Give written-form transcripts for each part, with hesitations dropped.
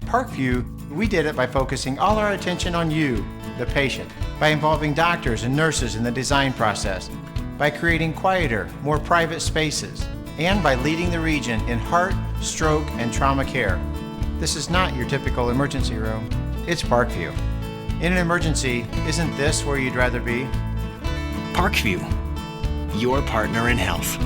Parkview, we did it by focusing all our attention on you, the patient, by involving doctors and nurses in the design process, by creating quieter, more private spaces, and by leading the region in heart, stroke, and trauma care. This is not your typical emergency room. It's Parkview. In an emergency, isn't this where you'd rather be? Parkview, your partner in health.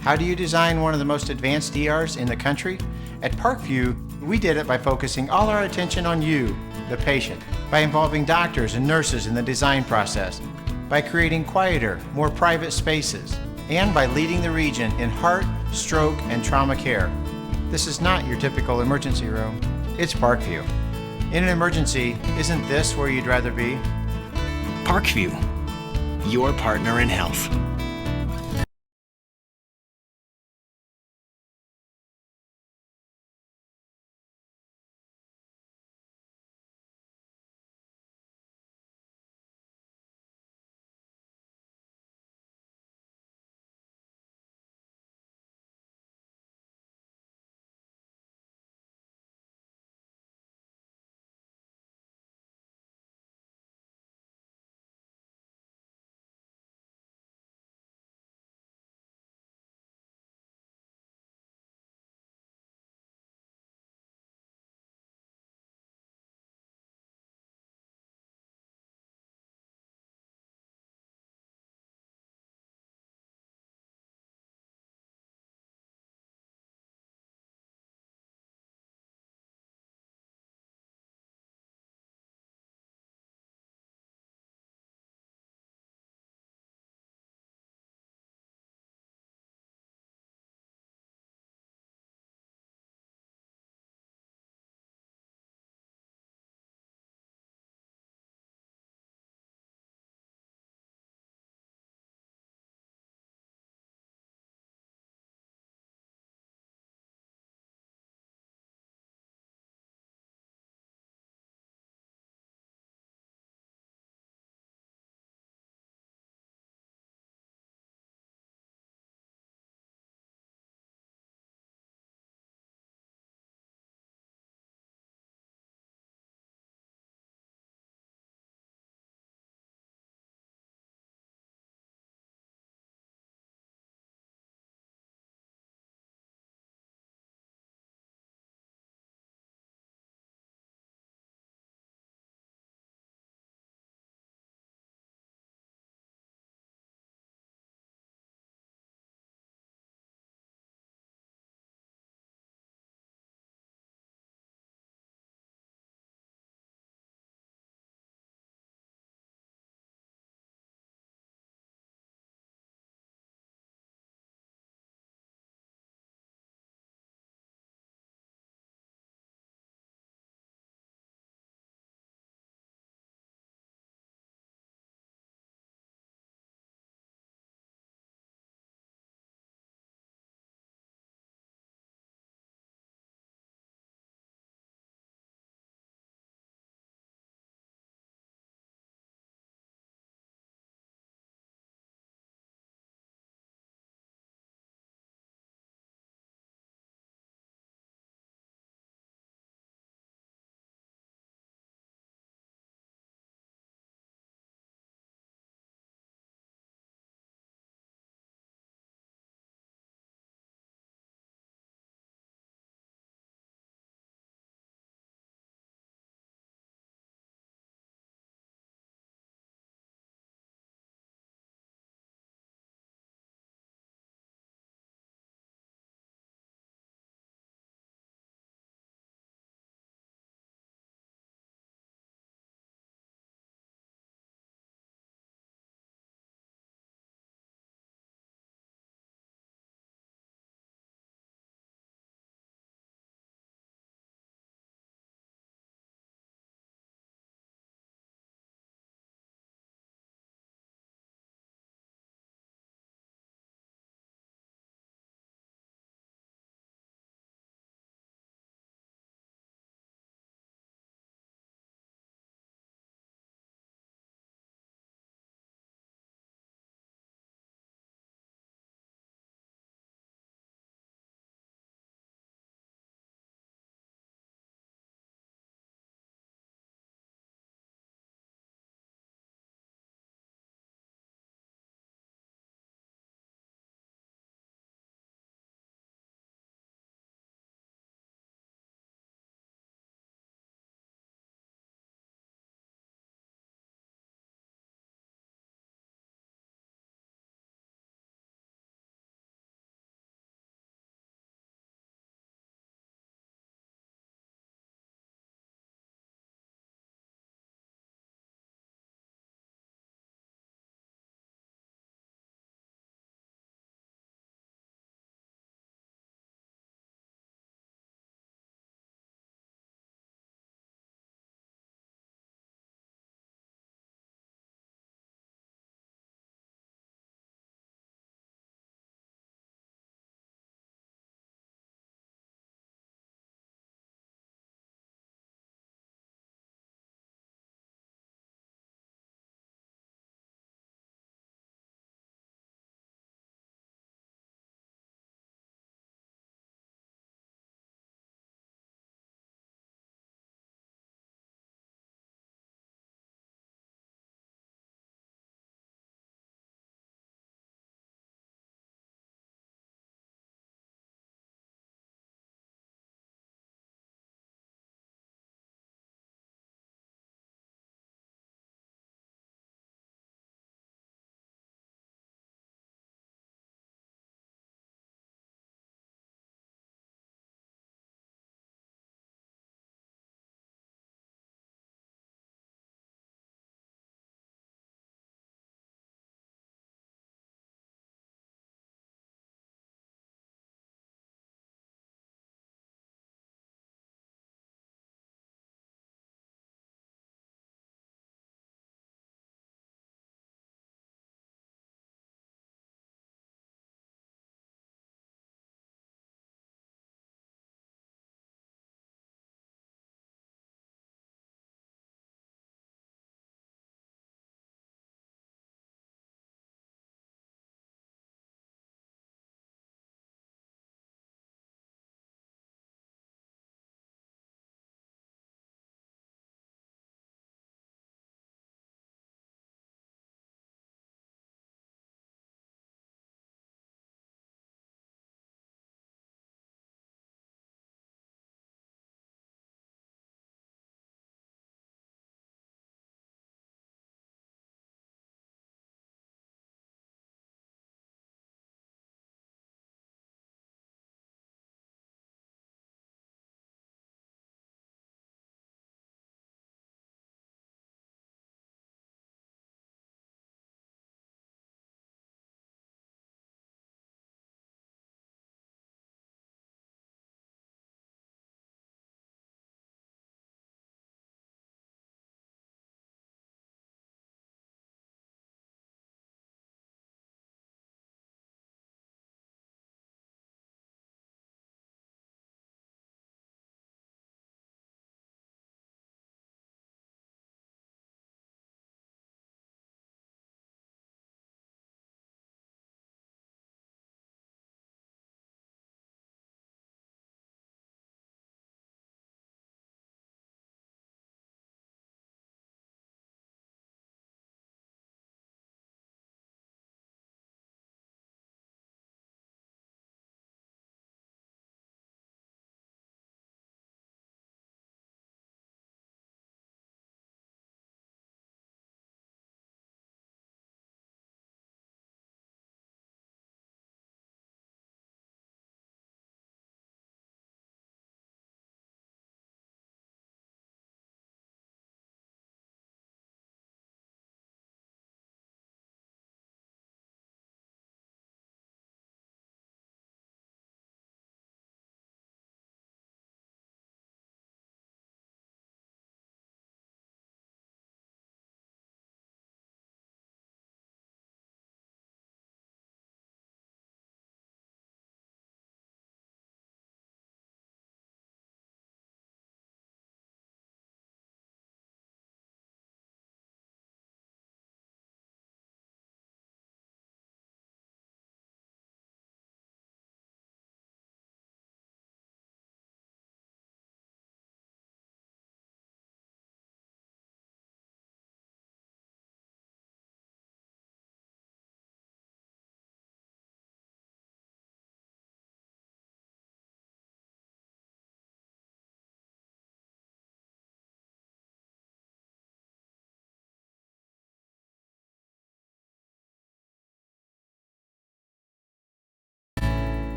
How do you design one of the most advanced ERs in the country? At Parkview, we did it by focusing all our attention on you, the patient, by involving doctors and nurses in the design process, by creating quieter, more private spaces, and by leading the region in heart, stroke, and trauma care. This is not your typical emergency room. It's Parkview. In an emergency, isn't this where you'd rather be? Parkview, your partner in health.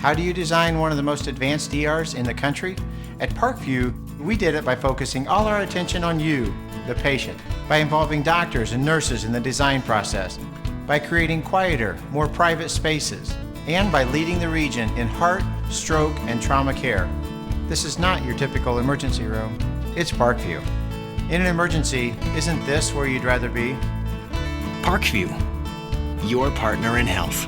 How do you design one of the most advanced ERs in the country? At Parkview, we did it by focusing all our attention on you, the patient, by involving doctors and nurses in the design process, by creating quieter, more private spaces, and by leading the region in heart, stroke, and trauma care. This is not your typical emergency room. It's Parkview. In an emergency, isn't this where you'd rather be? Parkview, your partner in health.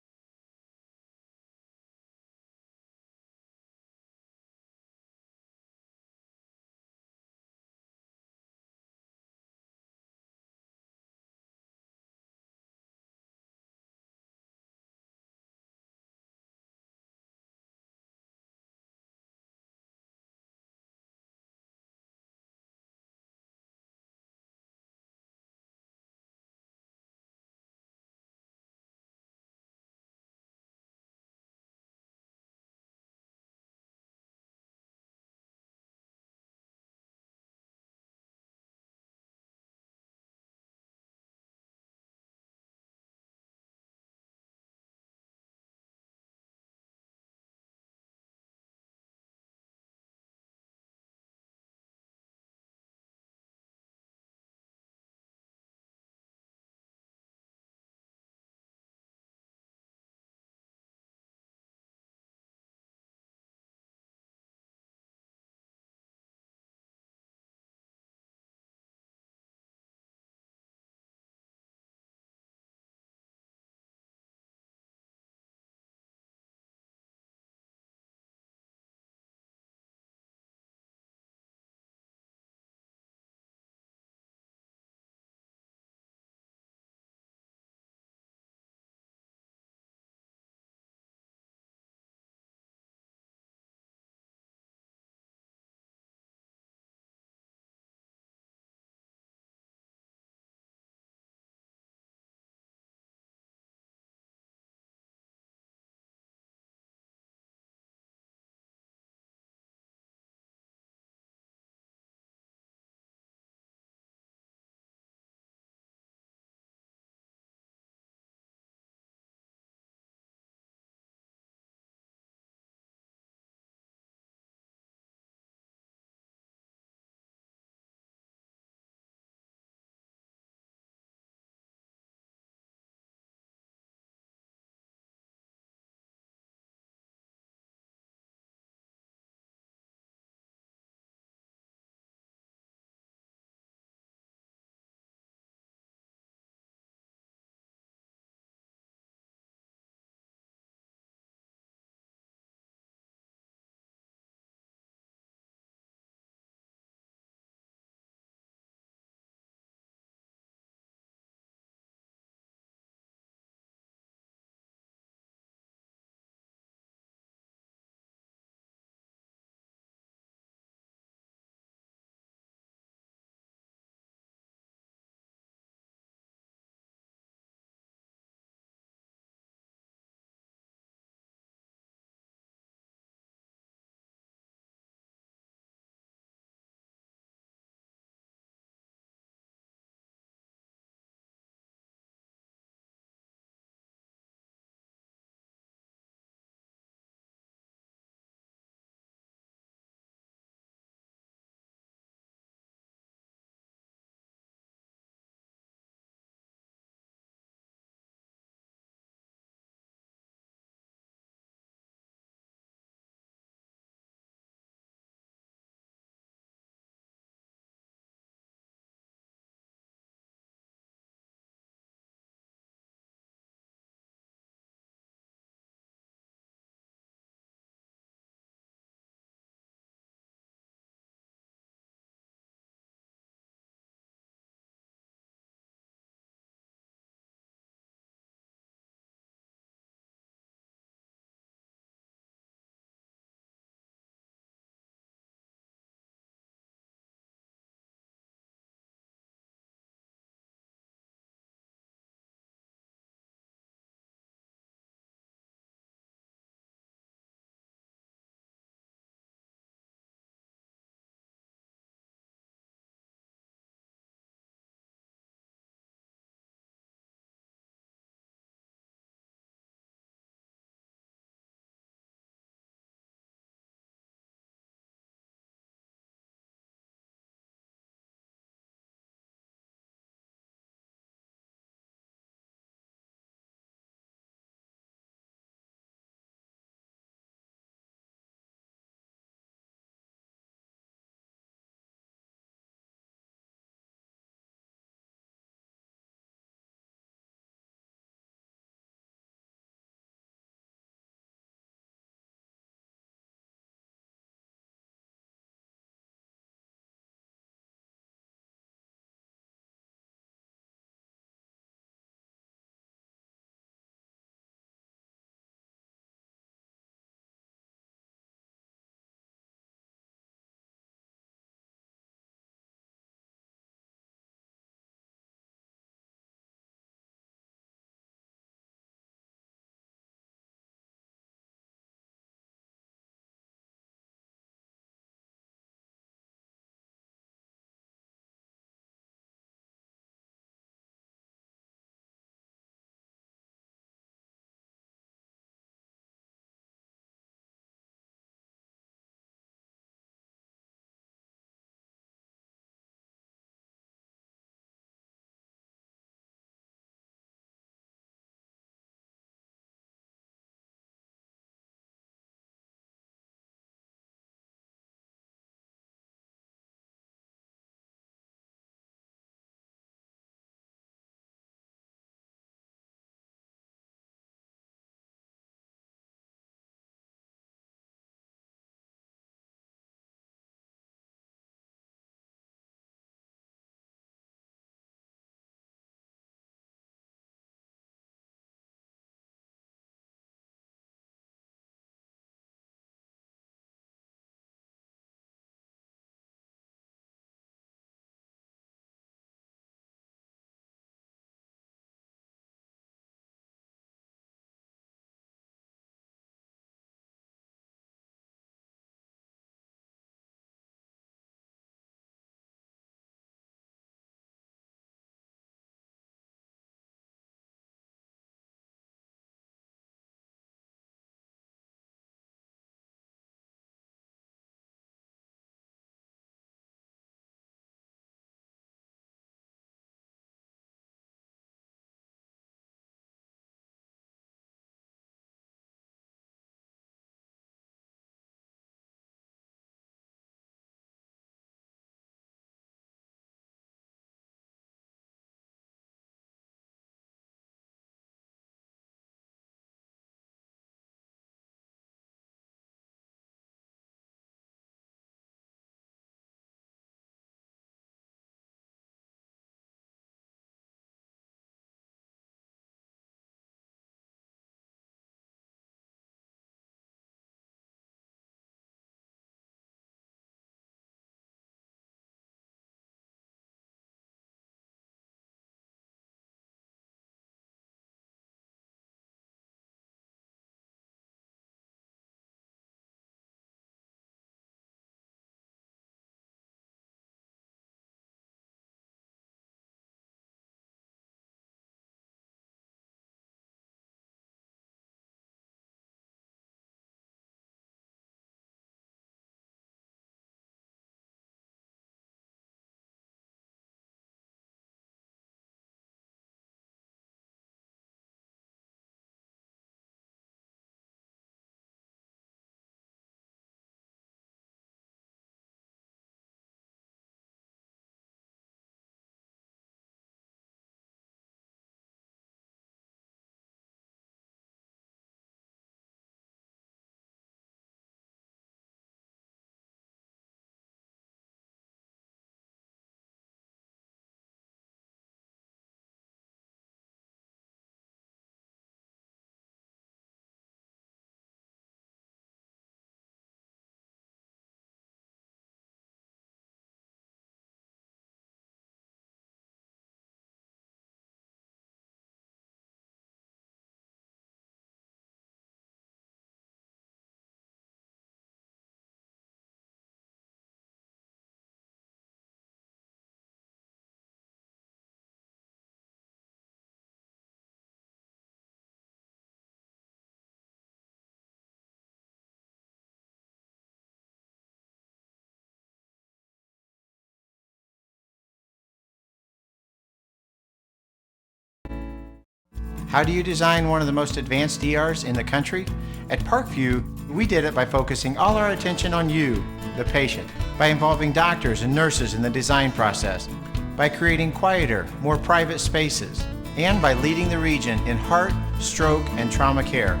How do you design one of the most advanced ERs in the country? At Parkview, we did it by focusing all our attention on you, the patient, by involving doctors and nurses in the design process, by creating quieter, more private spaces, and by leading the region in heart, stroke, and trauma care.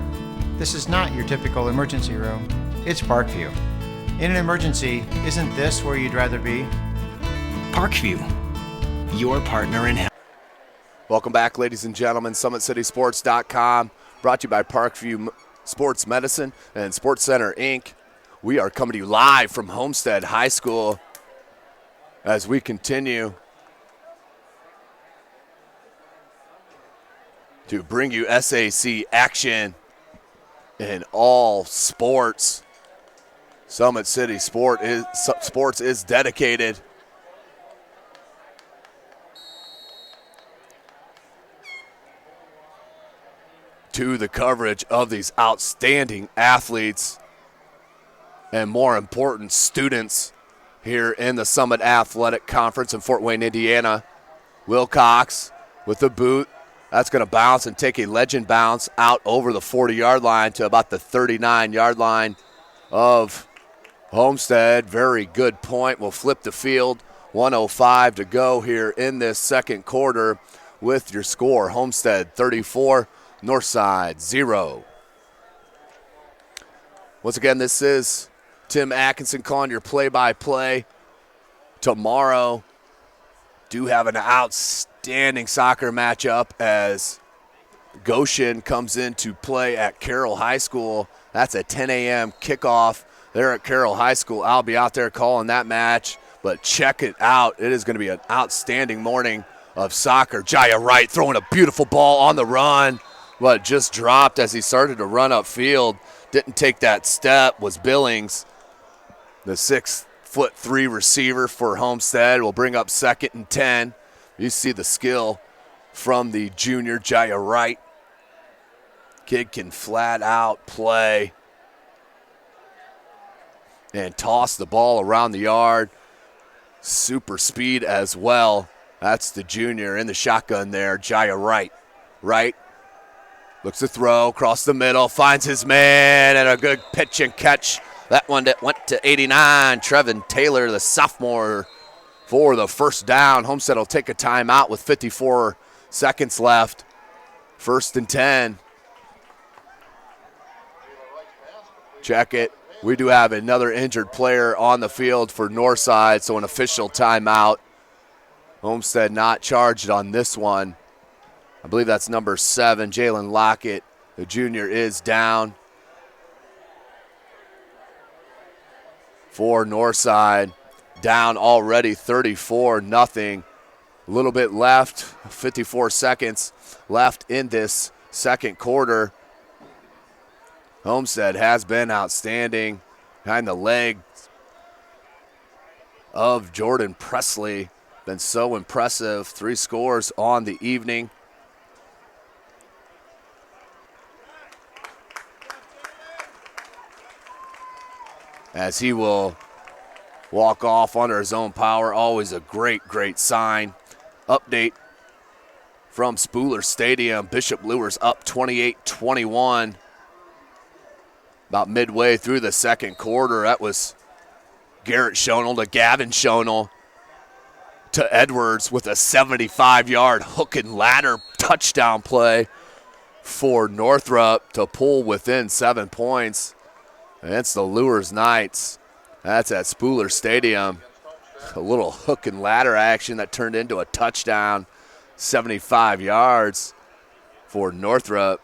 This is not your typical emergency room. It's Parkview. In an emergency, isn't this where you'd rather be? Parkview, your partner in health. Welcome back, ladies and gentlemen. SummitCitySports.com, brought to you by Parkview Sports Medicine and Sports Center, Inc. We are coming to you live from Homestead High School as we continue to bring you SAC action in all sports. Summit City Sports is dedicated to the coverage of these outstanding athletes and, more important, students here in the Summit Athletic Conference in Fort Wayne, Indiana. Wilcox with the boot. That's going to bounce and take a legend bounce out over the 40-yard line to about the 39-yard line of Homestead. Very good point. We'll flip the field. 1:05 to go here in this second quarter with your score. Homestead 34, Northside 0. Once again, this is Tim Atkinson calling your play-by-play. Tomorrow, do have an outstanding soccer matchup as Goshen comes into play at Carroll High School. That's a 10 a.m. kickoff there at Carroll High School. I'll be out there calling that match, but check it out. It is going to be an outstanding morning of soccer. Jaya Wright throwing a beautiful ball on the run, but just dropped as he started to run upfield. Didn't take that step was Billings. The 6'3" receiver for Homestead will bring up 2nd and 10. You see the skill from the junior Jaya Wright. Kid can flat out play and toss the ball around the yard. Super speed as well. That's the junior in the shotgun there, Jaya Wright. Wright looks to throw across the middle, finds his man, and a good pitch and catch. That one that went to 89, Trevin Taylor, the sophomore, for the first down. Homestead will take a timeout with 54 seconds left. 1st and 10. Check it. We do have another injured player on the field for Northside, so an official timeout. Homestead not charged on this one. I believe that's number 7, Jalen Lockett. The junior is down for Northside. Down already 34-0. A little bit left, 54 seconds left in this second quarter. Homestead has been outstanding behind the legs of Jordan Presley. Been so impressive. 3 scores on the evening. As he will walk off under his own power. Always a great, great sign. Update from Spooler Stadium. Bishop Luers up 28-21. About midway through the second quarter, that was Garrett Schonel to Gavin Schonel to Edwards with a 75-yard hook and ladder touchdown play for Northrop to pull within 7 points. Against the Luers Knights. That's at Spooler Stadium. A little hook and ladder action that turned into a touchdown. 75 yards for Northrop.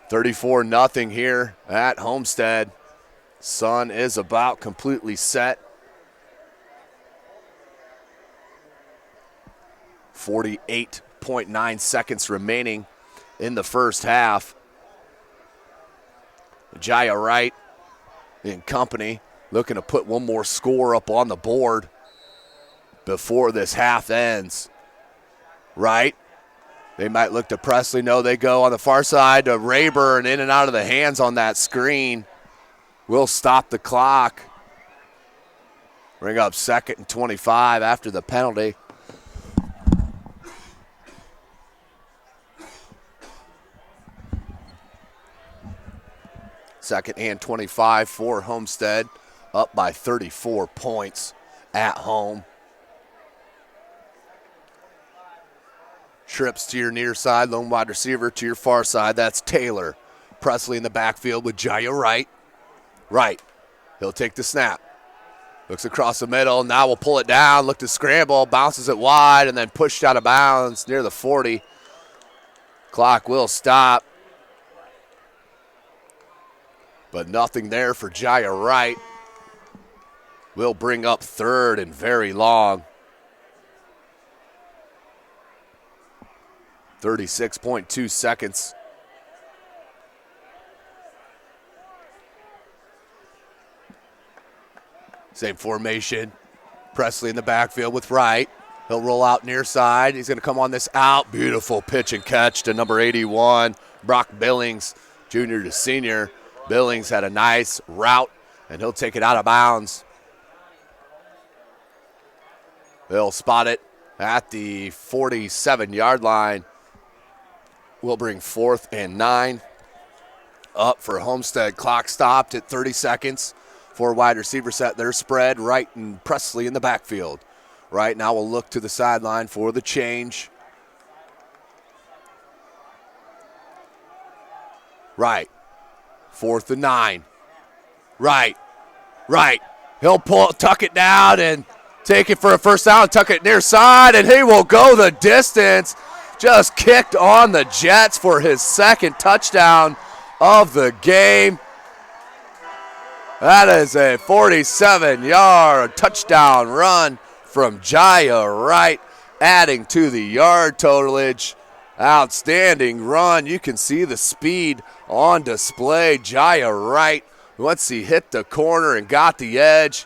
34-0 here at Homestead. Sun is about completely set. 48.9 seconds remaining in the first half. Jaya Wright in company looking to put one more score up on the board before this half ends. Wright, they might look to Presley. No, they go on the far side to Rayburn, in and out of the hands on that screen. Will stop the clock. Bring up 2nd and 25 after the penalty. Second and 25 for Homestead, up by 34 points at home. Trips to your near side, lone wide receiver to your far side. That's Taylor. Presley in the backfield with Jaya Wright. Wright, he'll take the snap. Looks across the middle, now we'll pull it down, look to scramble, bounces it wide, and then pushed out of bounds near the 40. Clock will stop. But nothing there for Jaya Wright. Will bring up third and very long. 36.2 seconds. Same formation. Presley in the backfield with Wright. He'll roll out near side. He's going to come on this out. Beautiful pitch and catch to number 81, Brock Billings, junior to senior. Billings had a nice route, and he'll take it out of bounds. They'll spot it at the 47-yard line. We'll bring 4th and 9 up for Homestead. Clock stopped at 30 seconds. 4 wide receivers set their spread. Wright and Presley in the backfield. Right now we'll look to the sideline for the change. Right. 4th and 9. Right. He'll tuck it down and take it for a first down. Tuck it near side, and he will go the distance. Just kicked on the Jets for his second touchdown of the game. That is a 47-yard touchdown run from Jaya Wright, adding to the yard totalage. Outstanding run. You can see the speed on display. Jaya Wright, once he hit the corner and got the edge,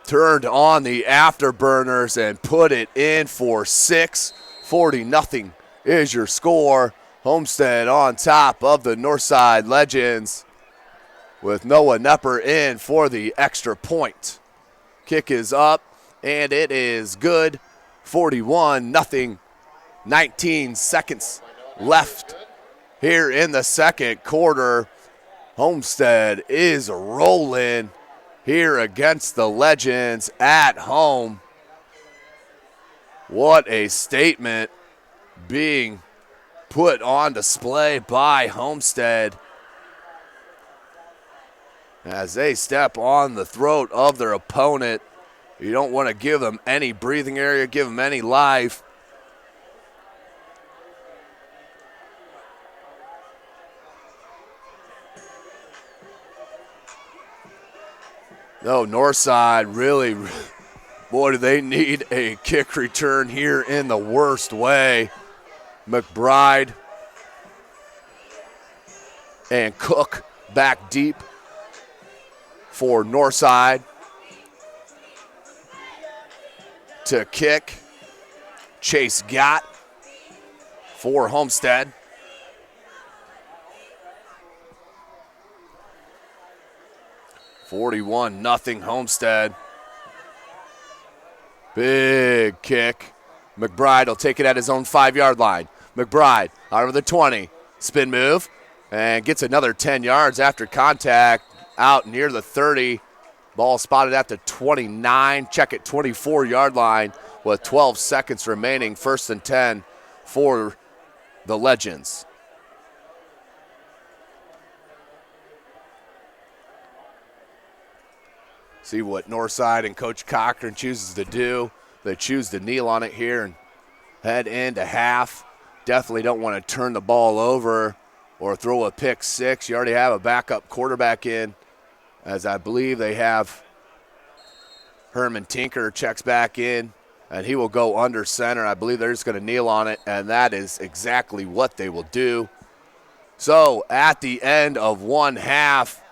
turned on the afterburners and put it in for 6. 40-0 is your score. Homestead on top of the Northside Legends with Noah Nepper in for the extra point. Kick is up, and it is good. 41-0. 19 seconds left here in the second quarter. Homestead is rolling here against the Legends at home. What a statement being put on display by Homestead as they step on the throat of their opponent. You don't want to give them any breathing area, give them any life. No, Northside really, boy, do they need a kick return here in the worst way. McBride and Cook back deep for Northside to kick. Chase Gott for Homestead. $41-0 Homestead. Big kick. McBride will take it at his own 5-yard line. McBride out of the 20. Spin move and gets another 10 yards after contact out near the 30. Ball spotted at the 29. Check it, 24-yard line with 12 seconds remaining. 1st and 10 for the Legends. See what Northside and Coach Cochran chooses to do. They choose to kneel on it here and head into half. Definitely don't want to turn the ball over or throw a pick six. You already have a backup quarterback in, as I believe they have Herman Tinker checks back in, and he will go under center. I believe they're just going to kneel on it, and that is exactly what they will do. So at the end of one half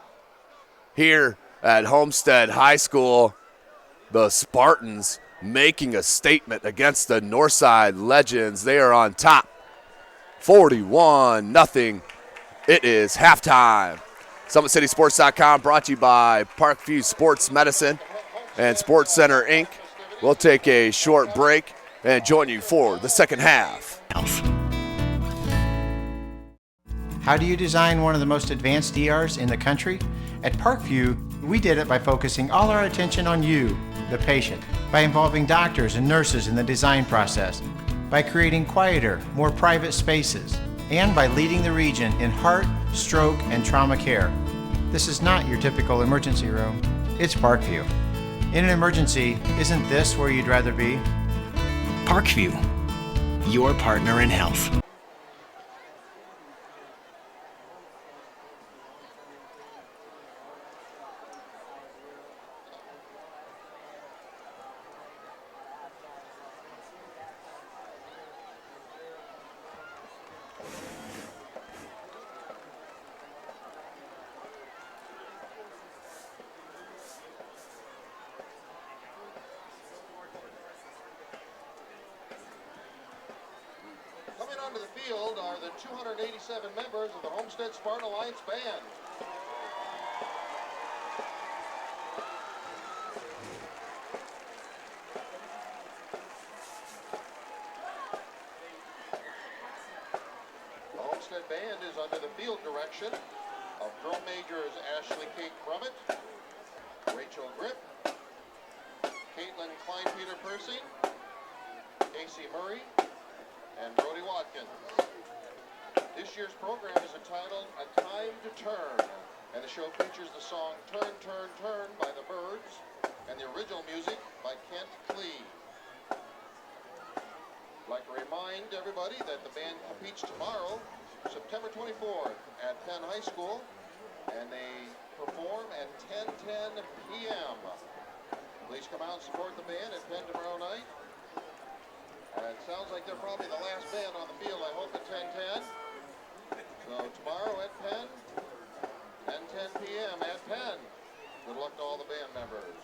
here at Homestead High School, the Spartans making a statement against the Northside Legends. They are on top, 41-0. It is halftime. SummitCitySports.com brought to you by Parkview Sports Medicine and Sports Center, Inc. We'll take a short break and join you for the second half. How do you design one of the most advanced ERs in the country? At Parkview, we did it by focusing all our attention on you, the patient, by involving doctors and nurses in the design process, by creating quieter, more private spaces, and by leading the region in heart, stroke, and trauma care. This is not your typical emergency room. It's Parkview. In an emergency, isn't this where you'd rather be? Parkview, your partner in health. Coming onto the field are the 287 members of the Homestead Spartan Alliance Band. The Homestead Band is under the field direction of drum majors Ashley Kate Crummett, Rachel Grip, Caitlin Klein-Peter Percy, Casey Murray, and Brody Watkins. This year's program is entitled A Time to Turn, and the show features the song Turn, Turn, Turn by the Byrds and the original music by Kent Clee. I'd like to remind everybody that the band competes tomorrow, September 24th at Penn High School, and they perform at 10:10 p.m. Please come out and support the band at Penn tomorrow night. It sounds like they're probably the last band on the field, I hope, at 10:10. So tomorrow at Penn, 10:10 p.m. at Penn. Good luck to all the band members.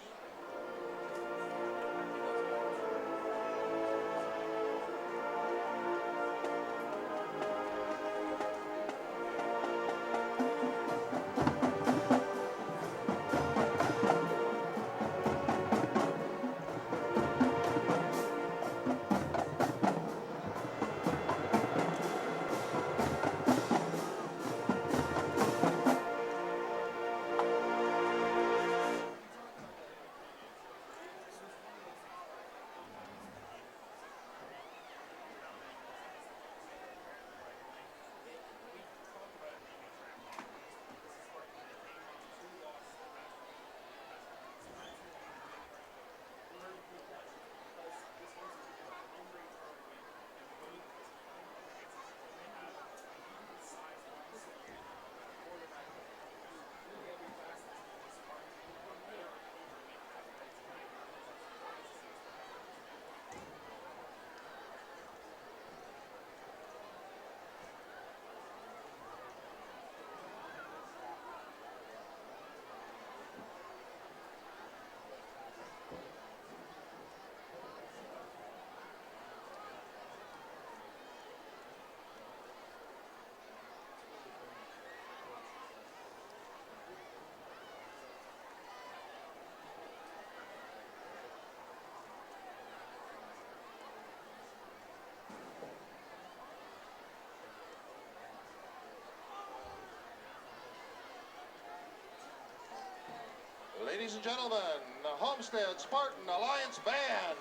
Ladies and gentlemen, the Homestead Spartan Alliance Band.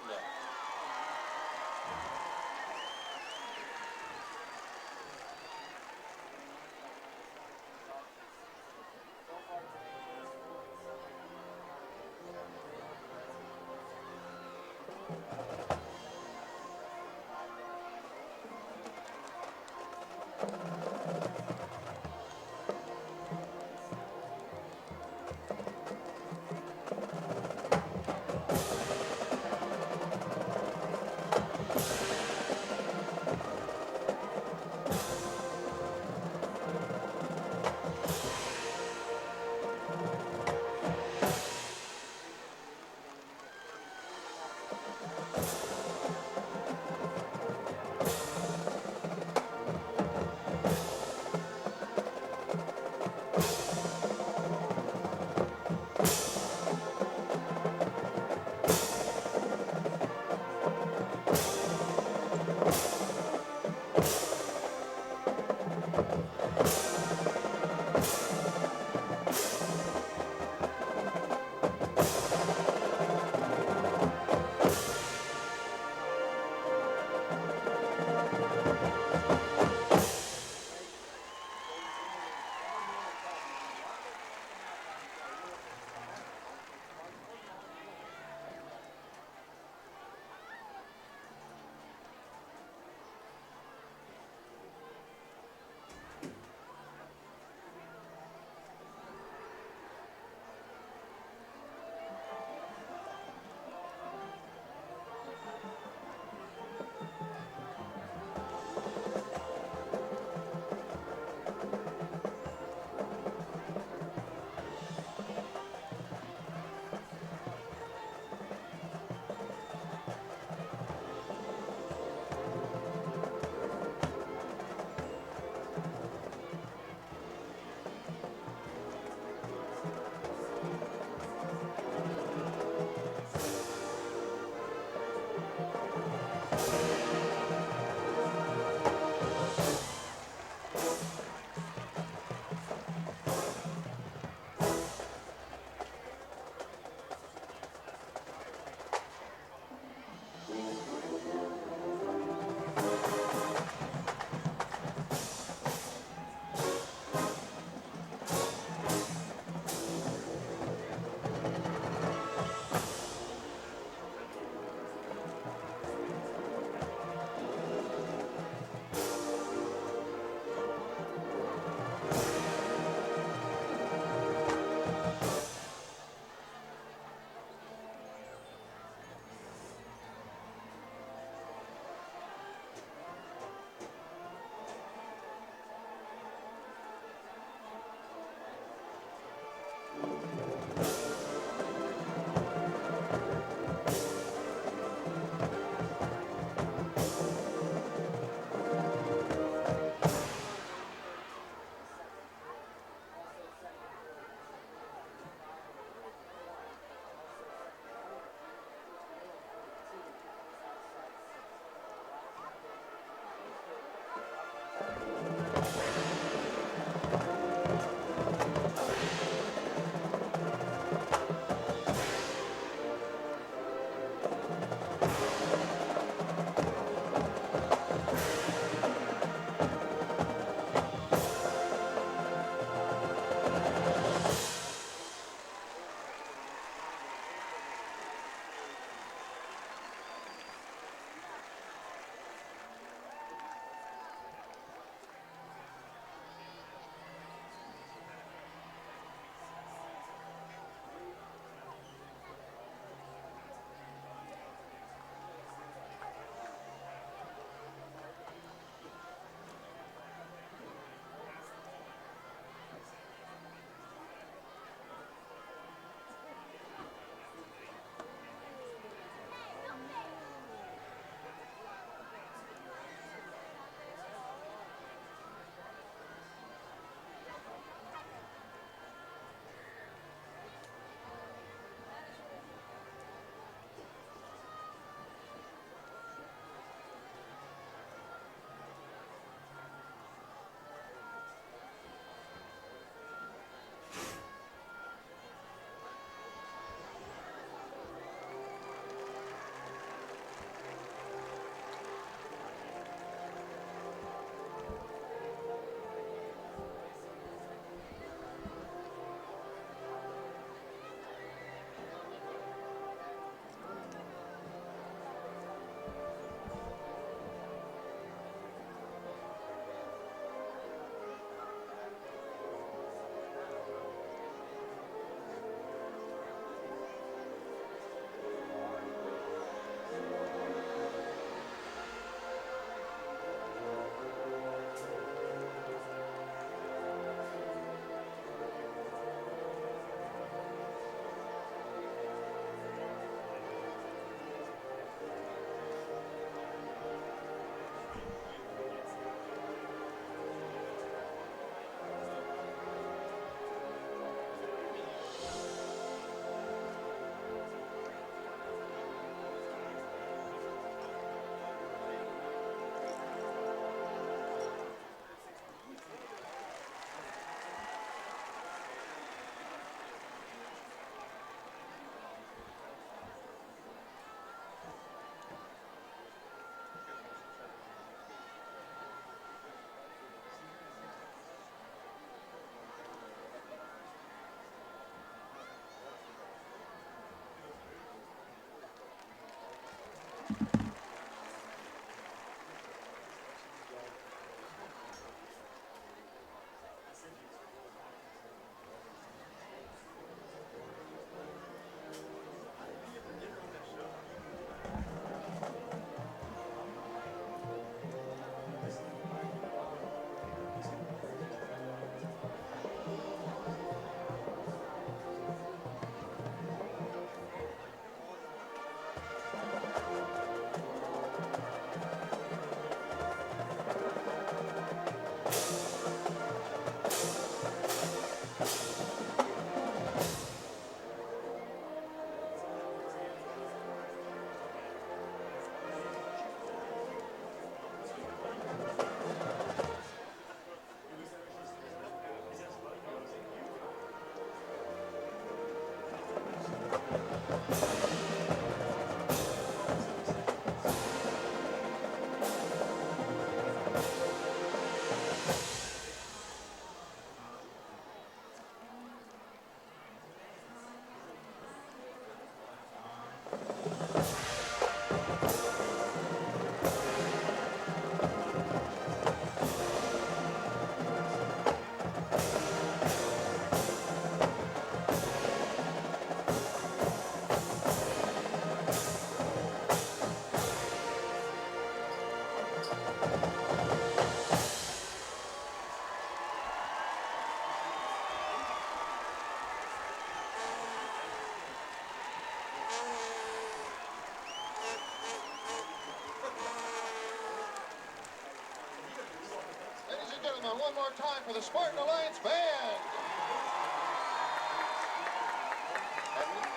one more time for the Spartan Alliance Band.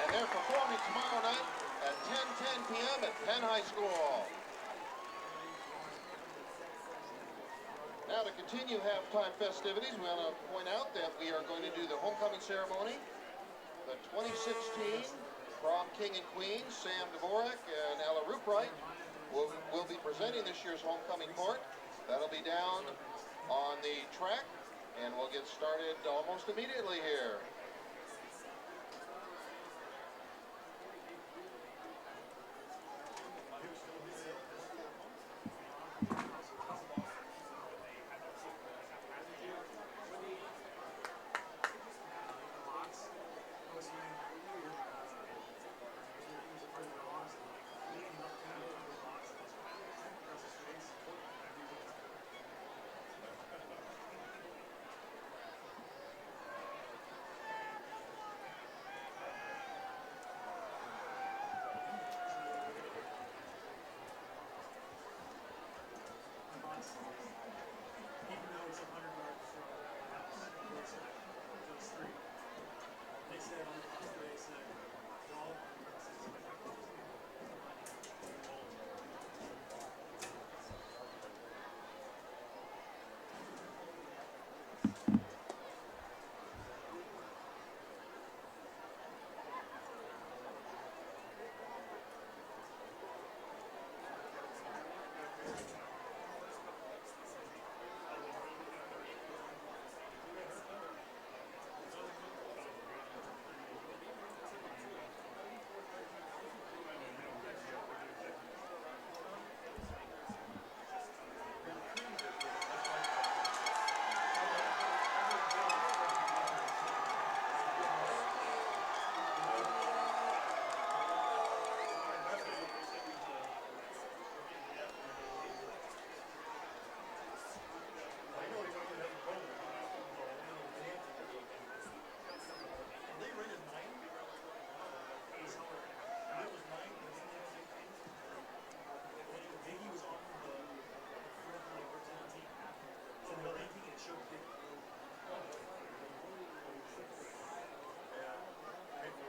And they're performing tomorrow night at 10:10 p.m. at Penn High School. Now to continue halftime festivities, we want to point out that we are going to do the homecoming ceremony. The 2016 prom king and queen, Sam Dvorak and Ella Ruprecht, will be presenting this year's homecoming court. That'll be down on the track, and we'll get started almost immediately here.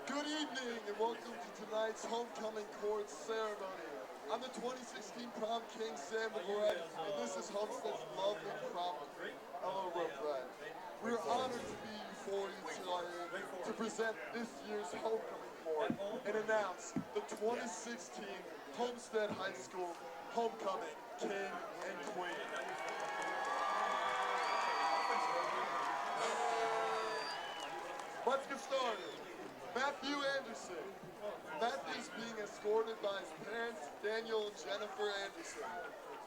Good evening and welcome to tonight's homecoming court ceremony. I'm the 2016 prom king, Sam Dvorak, and this is Homestead's lovely prom queen, Ella Ruprecht. We're honored to be before you tonight to present this year's homecoming court and announce the 2016 Homestead High School homecoming king and queen. Let's get started. Matthew Anderson. Matthew's being escorted by his parents, Daniel and Jennifer Anderson.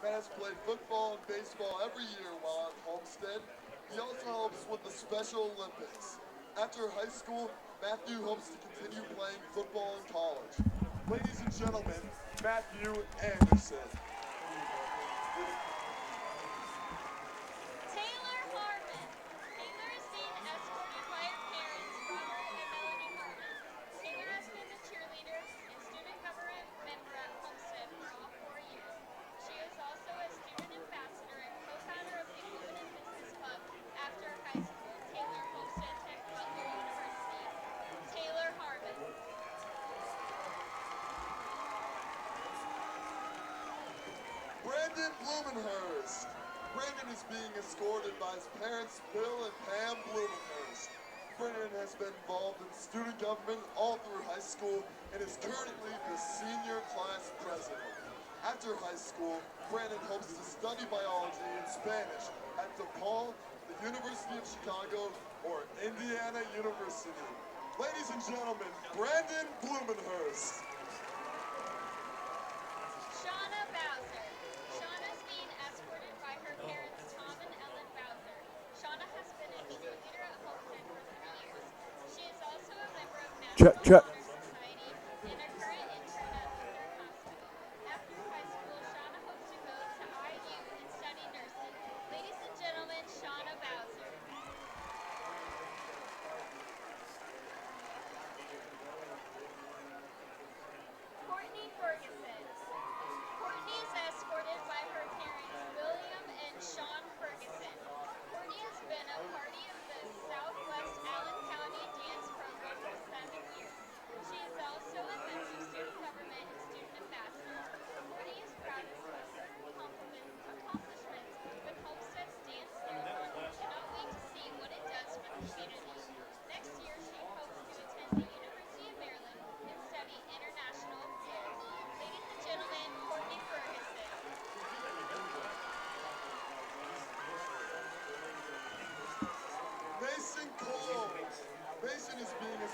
Matt has played football and baseball every year while at Homestead. He also helps with the Special Olympics. After high school, Matthew hopes to continue playing football in college. Ladies and gentlemen, Matthew Anderson. Brandon Blumenhurst. Brandon is being escorted by his parents, Bill and Pam Blumenhurst. Brandon has been involved in student government all through high school and is currently the senior class president. After high school, Brandon hopes to study biology and Spanish at DePaul, the University of Chicago, or Indiana University. Ladies and gentlemen, Brandon Blumenhurst. Check.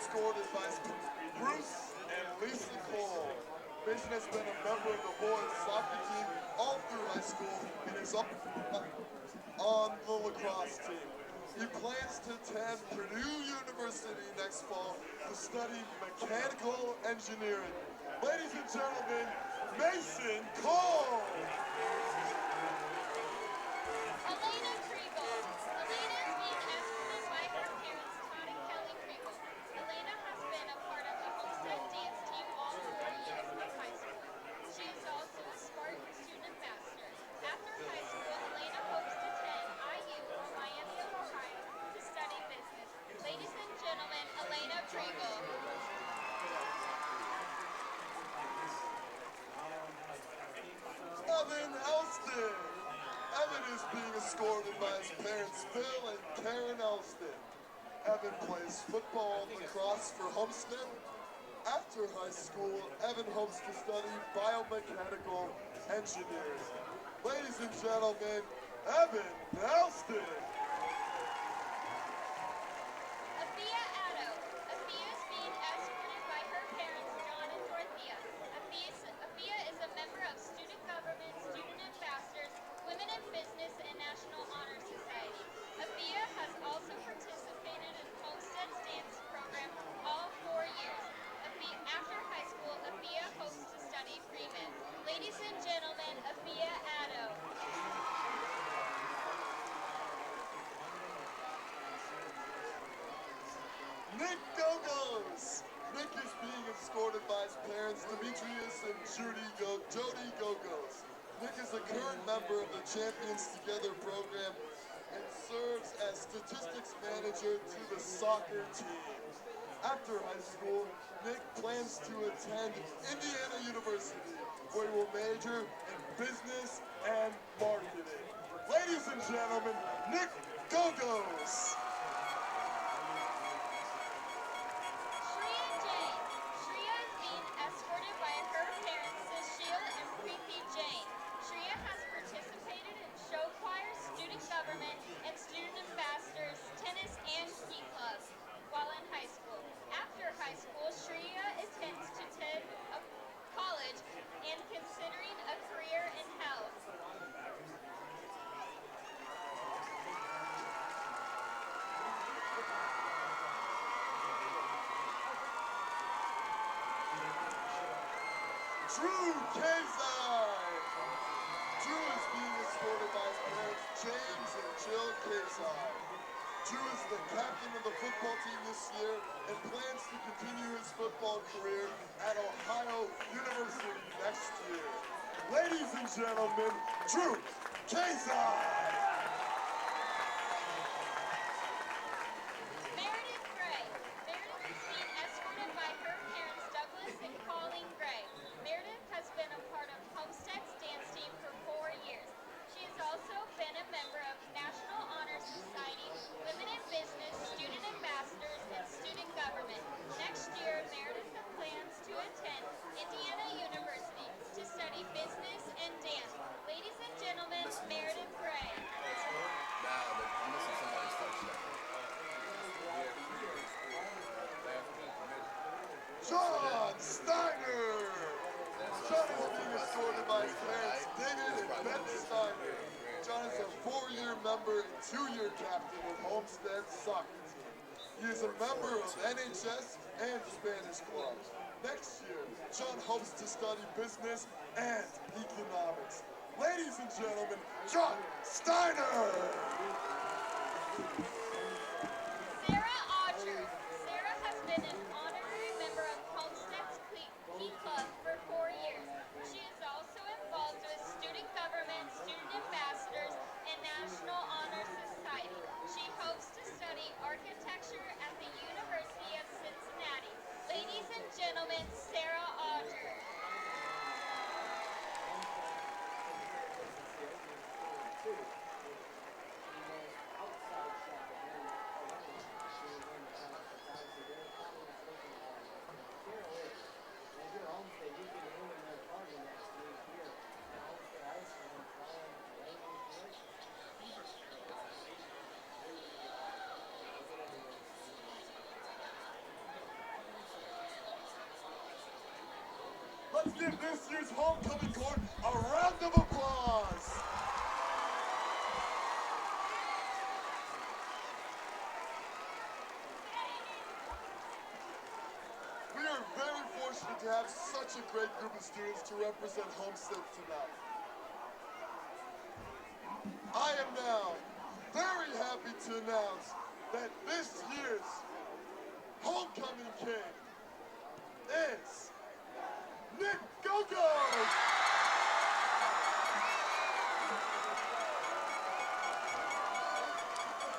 escorted by Bruce and Lisa Cole. Mason has been a member of the boys soccer team all through high school and is up on the lacrosse team. He plans to attend Purdue University next fall to study mechanical engineering. Ladies and gentlemen, Mason Cole. Elena Kriegel. Elena is being escorted by her parents, Todd and Kelly Kriegel. Elena has been a part of the Homestead dance team all 4 years of high school. She is also a Spartan student ambassador. After high school, Elena hopes to attend IU or Miami of Ohio to study business. Ladies and gentlemen, Elena Kriegel. Evan Elston. Evan is being escorted by his parents, Phil and Karen Elston. Evan plays football and lacrosse for Homestead. After high school, Evan hopes to study biomechanical engineering. Ladies and gentlemen, Evan Elston. Athea Addo. Athea is being escorted by her parents, John and Dorothea. Athea is a member of student government, student ambassadors, women in business, and National Honor Society. Athea has also participated in Homestead's dance program all 4 years. After high school, Athea hopes to study pre-med. Ladies and gentlemen, Athea Addo. Nick Gogos. Nick is being escorted by his parents, Demetrius and Jody Gogos. Nick is a current member of the Champions Together program and serves as statistics manager to the soccer team. After high school, Nick plans to attend Indiana University, where he will major in business and marketing. Ladies and gentlemen, Nick Gogos. Shreya Jain. Shreya is being escorted by her parents, Cecile and Preeti Jain. Shreya has participated in show choir, student government, and student ambassadors, tennis, and ski clubs while in high school. After high school, Shreya intends to attend a college and considering a career in health. Drew Kazai. Drew is being escorted by his parents, James and Jill Kazai. Drew is the captain of the football team this year and plans to continue his football career at Ohio University next year. Ladies and gentlemen, Drew Kazai. Meredith Gray. Meredith is being escorted by her parents, Douglas and Colleen Gray. Meredith has been a part of Homestead's dance team for 4 years. She has also been a member of National Honor Society, Women in Business, Student Ambassadors, and Student Government. Next year, Meredith plans to attend Indiana University to study business and dance. Ladies and gentlemen, Meredith Gray. John Steiner. John is being escorted by his parents, David and Ben Steiner. John is a 4-year member and 2-year captain of Homestead's soccer team. He is a member of NHS and Spanish clubs. Next year, John hopes to study business and economics. Ladies and gentlemen, John Steiner! Sarah Odgers. Sarah has been an honorary member of Homestead's Key Club for 4 years. She is also involved with student government, student ambassadors, and National Honor Society. She hopes to study architecture at the University of Cincinnati. Ladies and gentlemen, Sarah Odgers. give this year's homecoming court a round of applause. We are very fortunate to have such a great group of students to represent Homestead tonight. I am now very happy to announce that this year's homecoming king is Nick Gogo.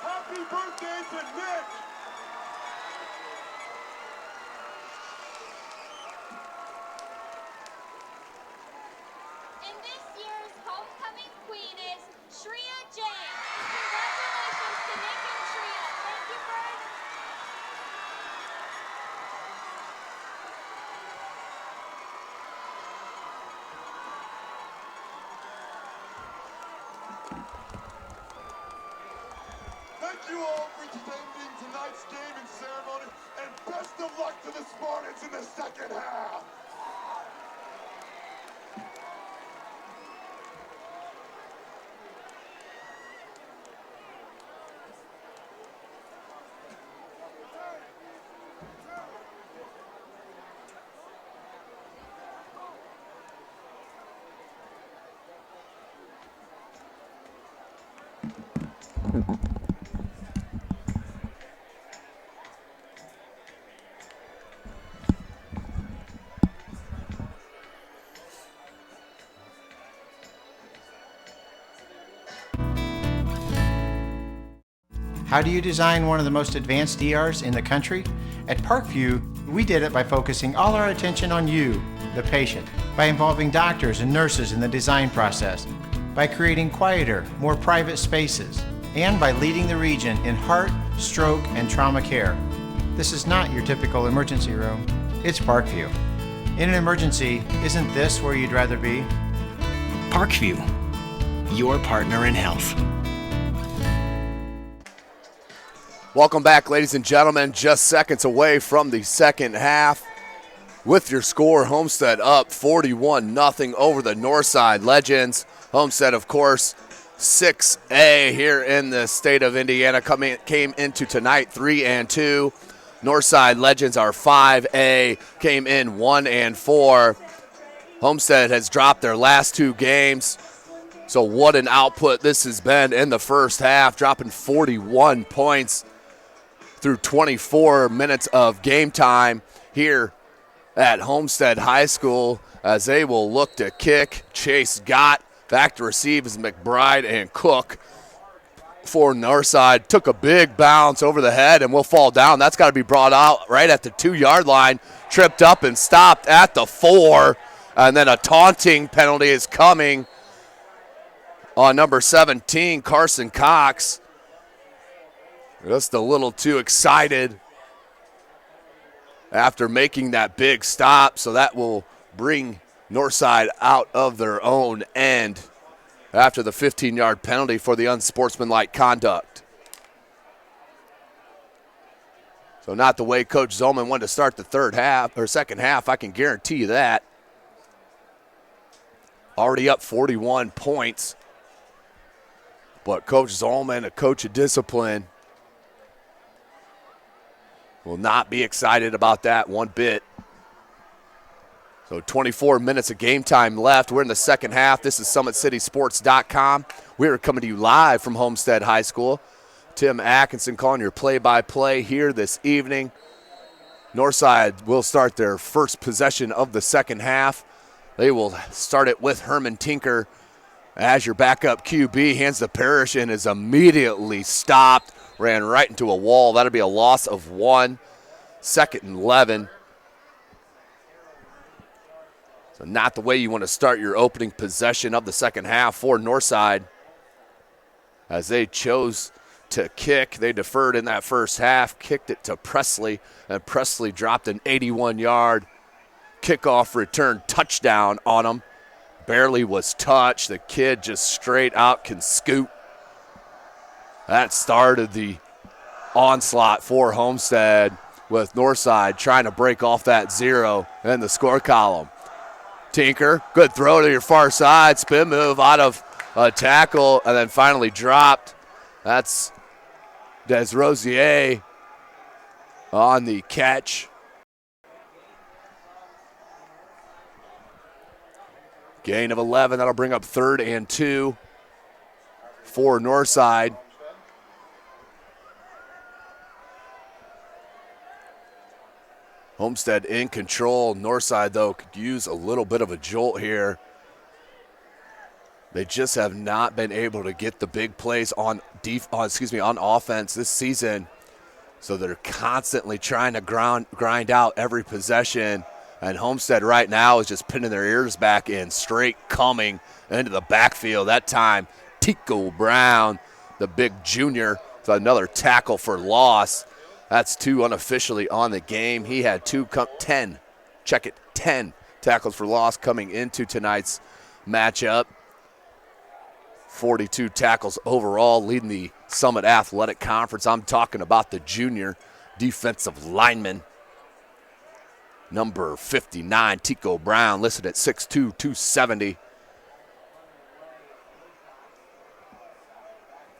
Happy birthday to Nick. And this year's homecoming queen is Shreya James. Congratulations to Nick and Shreya. Thank you for Thank you all for attending tonight's game and ceremony, and best of luck to the Spartans in the second half. How do you design one of the most advanced ERs in the country? At Parkview, we did it by focusing all our attention on you, the patient, by involving doctors and nurses in the design process, by creating quieter, more private spaces, and by leading the region in heart, stroke, and trauma care. This is not your typical emergency room. It's Parkview. In an emergency, isn't this where you'd rather be? Parkview, your partner in health. Welcome back, ladies and gentlemen. Just seconds away from the second half. With your score, Homestead up 41-0 over the Northside Legends. Homestead, of course, 6A here in the state of Indiana, came into tonight 3-2. Northside Legends are 5A, came in 1-4. Homestead has dropped their last two games. So what an output this has been in the first half, dropping 41 points through 24 minutes of game time here at Homestead High School, as they will look to kick. Chase Gott back to receive as McBride and Cook for Northside. Took a big bounce over the head and will fall down. That's got to be brought out right at the 2-yard line. Tripped up and stopped at the 4. And then a taunting penalty is coming on number 17, Carson Cox. Just a little too excited after making that big stop, so that will bring Northside out of their own end after the 15-yard penalty for the unsportsmanlike conduct. So not the way Coach Zolman wanted to start the third half or second half, I can guarantee you that. Already up 41 points. But Coach Zolman, a coach of discipline, will not be excited about that one bit. So 24 minutes of game time left. We're in the second half. This is SummitCitySports.com. We are coming to you live from Homestead High School. Tim Atkinson calling your play-by-play here this evening. Northside will start their first possession of the second half. They will start it with Herman Tinker as your backup QB. Hands to Parrish and is immediately stopped. Ran right into a wall. That'll be a loss of 1. 2nd and 11. So not the way you want to start your opening possession of the second half for Northside. As they chose to kick, they deferred in that first half, kicked it to Presley, and Presley dropped an 81-yard kickoff return touchdown on him. Barely was touched. The kid just straight out can scoot. That started the onslaught for Homestead, with Northside trying to break off that 0 in the score column. Tinker, good throw to your far side. Spin move out of a tackle and then finally dropped. That's Desrosier on the catch. Gain of 11. That'll bring up 3rd and 2 for Northside. Homestead in control. Northside, though, could use a little bit of a jolt here. They just have not been able to get the big plays on offense this season. So they're constantly trying to grind out every possession. And Homestead right now is just pinning their ears back in, straight coming into the backfield. That time, Tico Brown, the big junior, so another tackle for loss. That's 2 unofficially on the game. He had 10 tackles for loss coming into tonight's matchup. 42 tackles overall, leading the Summit Athletic Conference. I'm talking about the junior defensive lineman, number 59, Tico Brown, listed at 6'2", 270.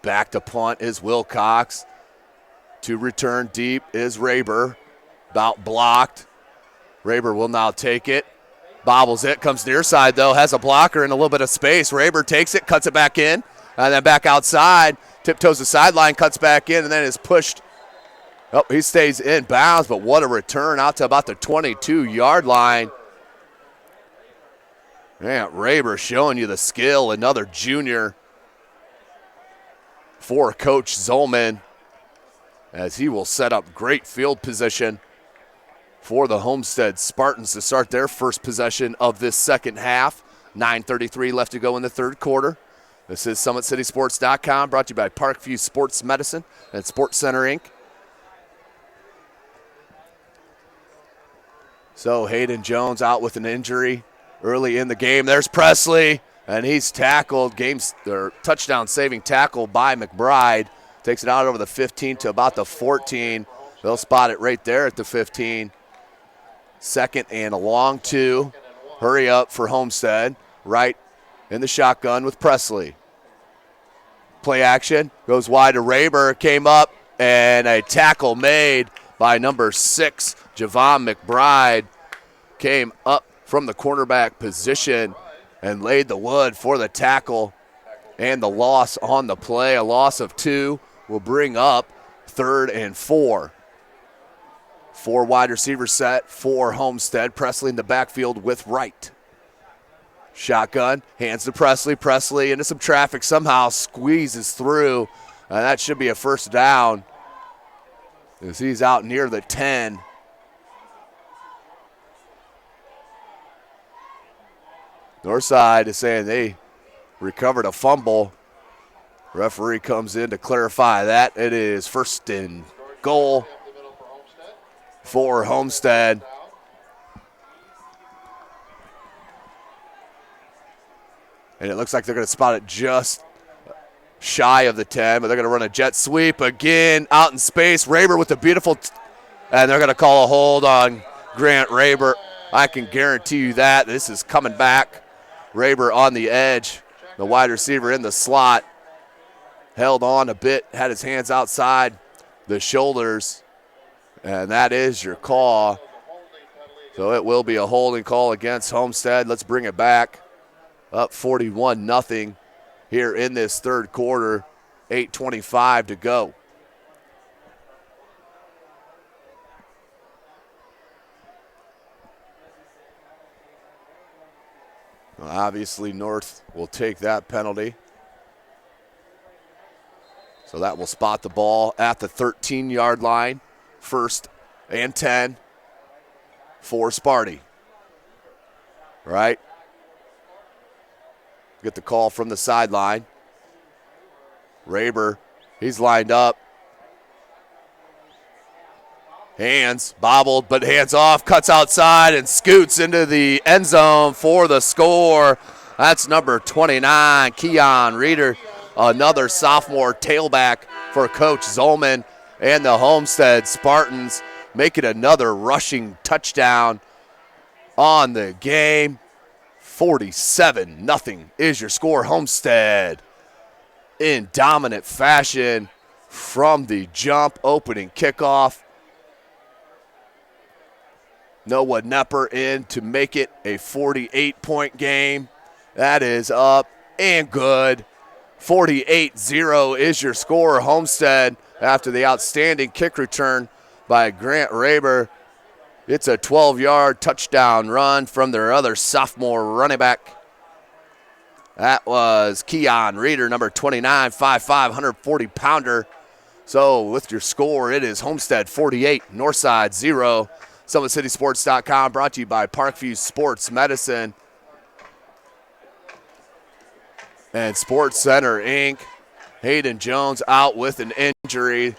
Back to punt is Wilcox. To return deep is Raber. About blocked. Raber will now take it. Bobbles it, comes near side though, has a blocker in a little bit of space. Raber takes it, cuts it back in, and then back outside. Tiptoes the sideline, cuts back in, and then is pushed. Oh, he stays in bounds, but what a return out to about the 22-yard line. Man, Raber showing you the skill, another junior for Coach Zolman, as he will set up great field position for the Homestead Spartans to start their first possession of this second half. 9:33 left to go in the third quarter. This is SummitCitySports.com, brought to you by Parkview Sports Medicine and Sports Center, Inc. So Hayden Jones out with an injury early in the game. There's Presley, and he's tackled. Touchdown-saving tackle by McBride. Takes it out over the 15 to about the 14. They'll spot it right there at the 15. 2nd and a long 2. Hurry up for Homestead. Right in the shotgun with Presley. Play action. Goes wide to Raber. Came up, and a tackle made by number 6, Javon McBride. Came up from the cornerback position and laid the wood for the tackle and the loss on the play. A loss of 2 will bring up 3rd and 4. 4 wide receiver set for Homestead. Presley in the backfield with Wright. Shotgun, hands to Presley. Presley into some traffic, somehow squeezes through. And that should be a first down as he's out near the 10. Northside is saying they recovered a fumble. Referee comes in to clarify that. It is 1st and goal for Homestead. And it looks like they're going to spot it just shy of the 10, but they're going to run a jet sweep again out in space. Raber with a beautiful, and they're going to call a hold on Grant Raber. I can guarantee you that. This is coming back. Raber on the edge, the wide receiver in the slot. Held on a bit, had his hands outside the shoulders, and that is your call. So it will be a holding call against Homestead. Let's bring it back. Up 41-0 here in this third quarter. 8:25 to go. Well, obviously, North will take that penalty. So that will spot the ball at the 13-yard line. 1st and 10 for Sparty. Right? Get the call from the sideline. Raber, he's lined up. Hands, bobbled, but hands off, cuts outside and scoots into the end zone for the score. That's number 29, Keon Reeder, another sophomore tailback for Coach Zolman and the Homestead Spartans, make it another rushing touchdown on the game. 47-0 is your score. Homestead in dominant fashion from the jump, opening kickoff. Noah Nepper in to make it a 48-point game. That is up and good. 48-0 is your score. Homestead, after the outstanding kick return by Grant Raber. It's a 12-yard touchdown run from their other sophomore running back. That was Keon Reeder, number 29, 5'5", 140-pounder. So with your score, it is Homestead 48, Northside 0. SummitCitySports.com, brought to you by Parkview Sports Medicine and Sports Center, Inc. Hayden Jones out with an injury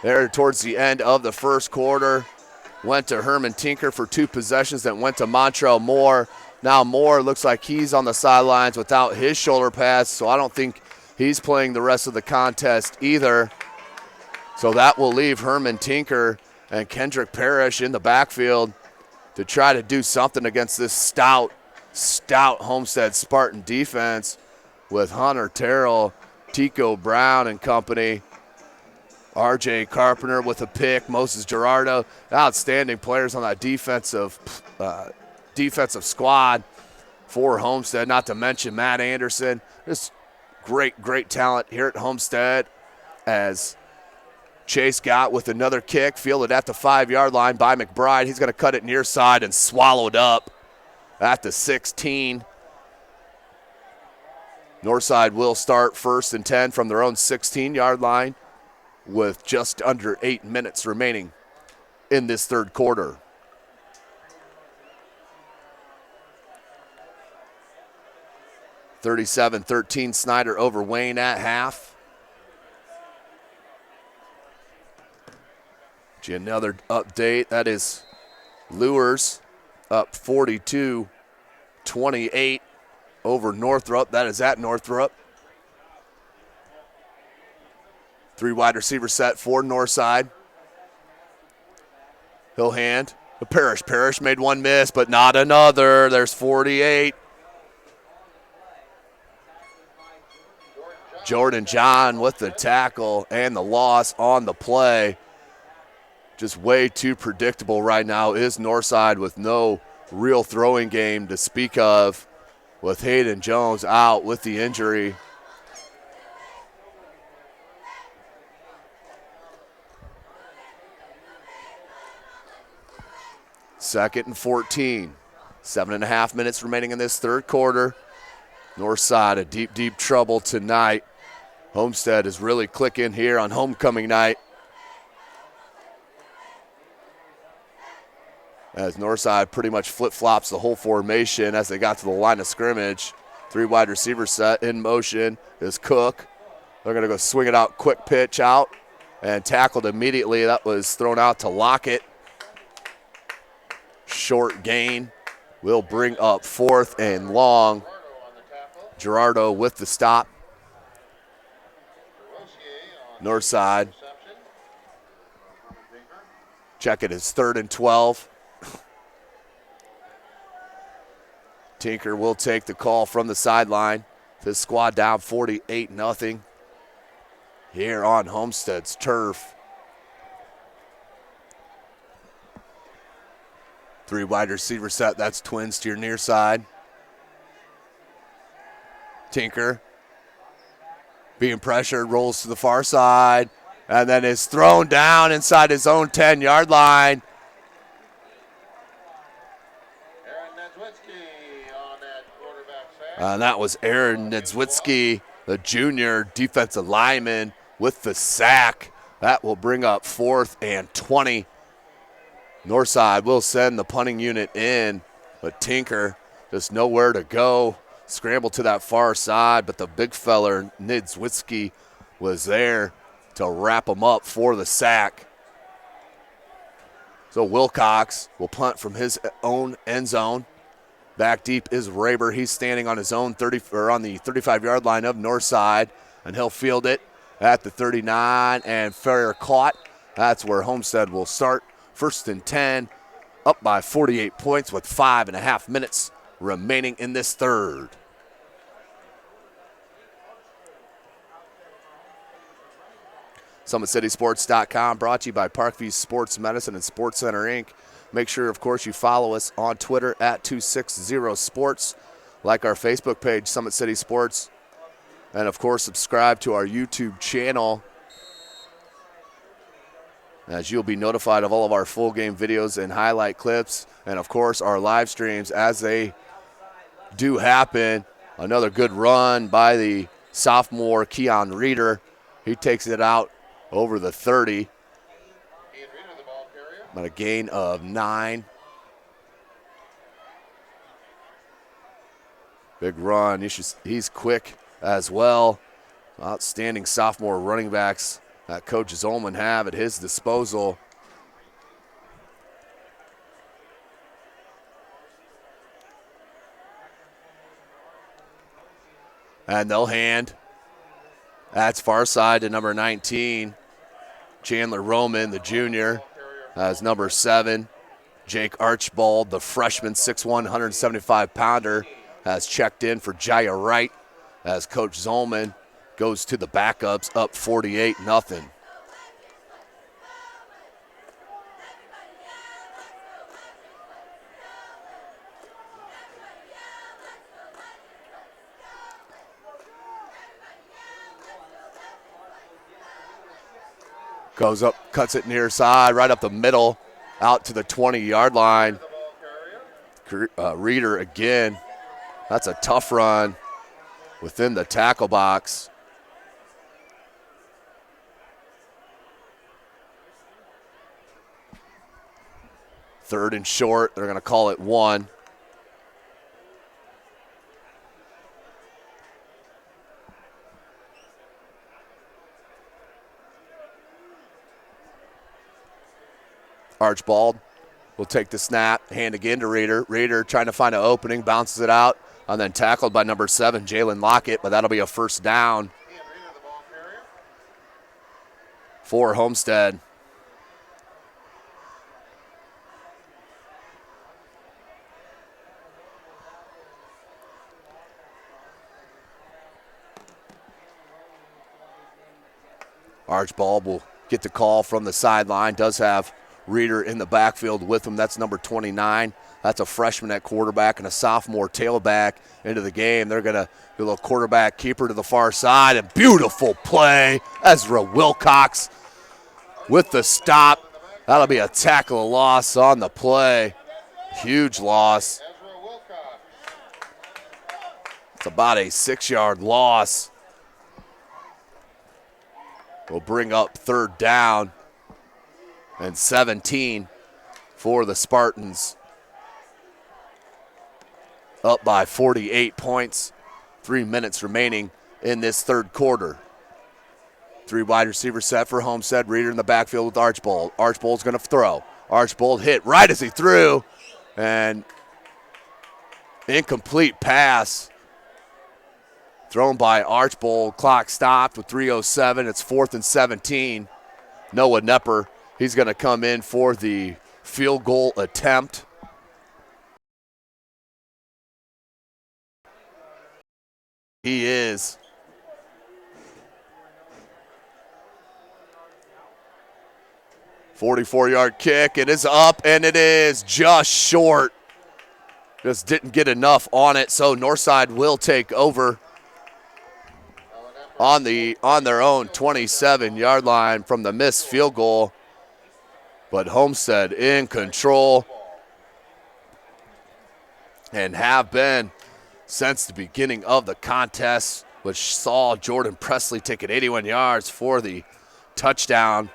there towards the end of the first quarter. Went to Herman Tinker for 2 possessions, that went to Montrell Moore. Now Moore looks like he's on the sidelines without his shoulder pads, so I don't think he's playing the rest of the contest either. So that will leave Herman Tinker and Kendrick Parrish in the backfield to try to do something against this stout Homestead Spartan defense with Hunter Terrell, Tico Brown and company. R.J. Carpenter with a pick, Moses Gerardo, outstanding players on that defensive squad for Homestead, not to mention Matt Anderson. Just great talent here at Homestead as Chase got with another kick, fielded at the 5-yard line by McBride. He's going to cut it near side and swallowed up at the 16. Northside will start 1st and 10 from their own 16-yard line with just under 8 minutes remaining in this third quarter. (37-13) Snyder over Wayne at half. Another update, that is Lures up 42-28 over Northrop. That is at Northrop. 3 wide receiver set for Northside. He'll hand to Parrish. Parrish made one miss, but not another. There's 48. Jordan John with the tackle and the loss on the play. Just way too predictable right now is Northside with no real throwing game to speak of, with Hayden Jones out with the injury. Second and 14. 7.5 minutes remaining in this third quarter. Northside in deep trouble tonight. Homestead is really clicking here on homecoming night, as Northside pretty much flip-flops the whole formation as they got to the line of scrimmage. 3 wide receiver set in motion is Cook. They're going to go swing it out, quick pitch out, and tackled immediately. That was thrown out to Lockett. Short gain will bring up 4th and long. Gerardo with the stop. Northside. Check it, it's 3rd and 12. Tinker will take the call from the sideline. This squad down 48-0 here on Homestead's turf. 3 wide receiver set. That's twins to your near side. Tinker being pressured, rolls to the far side, and then is thrown down inside his own 10-yard line. And that was Aaron Nedzwitsky, the junior defensive lineman, with the sack. That will bring up 4th and 20. Northside will send the punting unit in, but Tinker just nowhere to go. Scrambled to that far side, but the big feller, Nedzwitsky, was there to wrap him up for the sack. So Wilcox will punt from his own end zone. Back deep is Raber. He's standing on his own on the 35-yard line of Northside, and he'll field it at the 39, and Ferrier caught. That's where Homestead will start. 1st and 10, up by 48 points with 5.5 minutes remaining in this third. SummitCitySports.com, brought to you by Parkview Sports Medicine and Sports Center, Inc. Make sure, of course, you follow us on Twitter at 260sports. Like our Facebook page, Summit City Sports. And, of course, subscribe to our YouTube channel, as you'll be notified of all of our full game videos and highlight clips. And, of course, our live streams as they do happen. Another good run by the sophomore Keon Reeder. He takes it out over the 30. But a gain of 9. Big run. He's quick as well. Outstanding sophomore running backs that Coach Zolman have at his disposal. And they'll hand. That's far side to number 19. Chandler Roman, the junior, as number 7. Jake Archibald, the freshman, 6'1", 175-pounder, has checked in for Jaya Wright as Coach Zolman goes to the backups, up 48-0. Goes up, cuts it near side, right up the middle, out to the 20-yard line. Reeder again. That's a tough run within the tackle box. Third and short. They're going to call it 1. Archibald will take the snap, hand again to Reeder. Reeder trying to find an opening, bounces it out, and then tackled by number 7, Jalen Lockett, but that'll be a first down for Homestead. Archibald will get the call from the sideline, does have Reeder in the backfield with him. That's number 29. That's a freshman at quarterback and a sophomore tailback into the game. They're going to do a little quarterback keeper to the far side. And beautiful play. Ezra Wilcox with the stop. That'll be a tackle loss on the play. Huge loss. It's about a 6-yard loss. We'll bring up third down and 17 for the Spartans. Up by 48 points. 3 minutes remaining in this third quarter. 3 wide receiver set for Homestead. Reeder in the backfield with Archibald. Archibald's going to throw. Archibald hit right as he threw. And incomplete pass thrown by Archibald. Clock stopped with 3:07. It's 4th and 17. Noah Nepper, he's going to come in for the field goal attempt. He is. "44-yard kick. It is up, and it is just short. Just didn't get enough on it, so Northside will take over on their own 27-yard line from the missed field goal. But Homestead in control and have been since the beginning of the contest, which saw Jordan Presley take it 81 yards for the touchdown,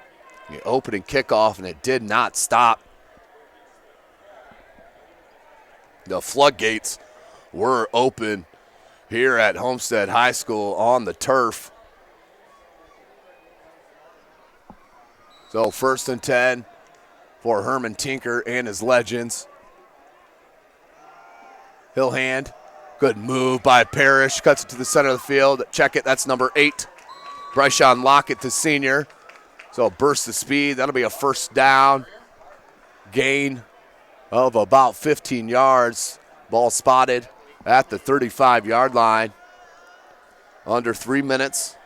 the opening kickoff, and it did not stop. The floodgates were open here at Homestead High School on the turf. So 1st and 10 for Herman Tinker and his Legends. He'll hand. Good move by Parrish. Cuts it to the center of the field. Check it. That's number 8. Bryshawn Lockett, the senior. So a burst of speed. That'll be a first down. Gain of about 15 yards Ball spotted at the 35-yard line. Under 3 minutes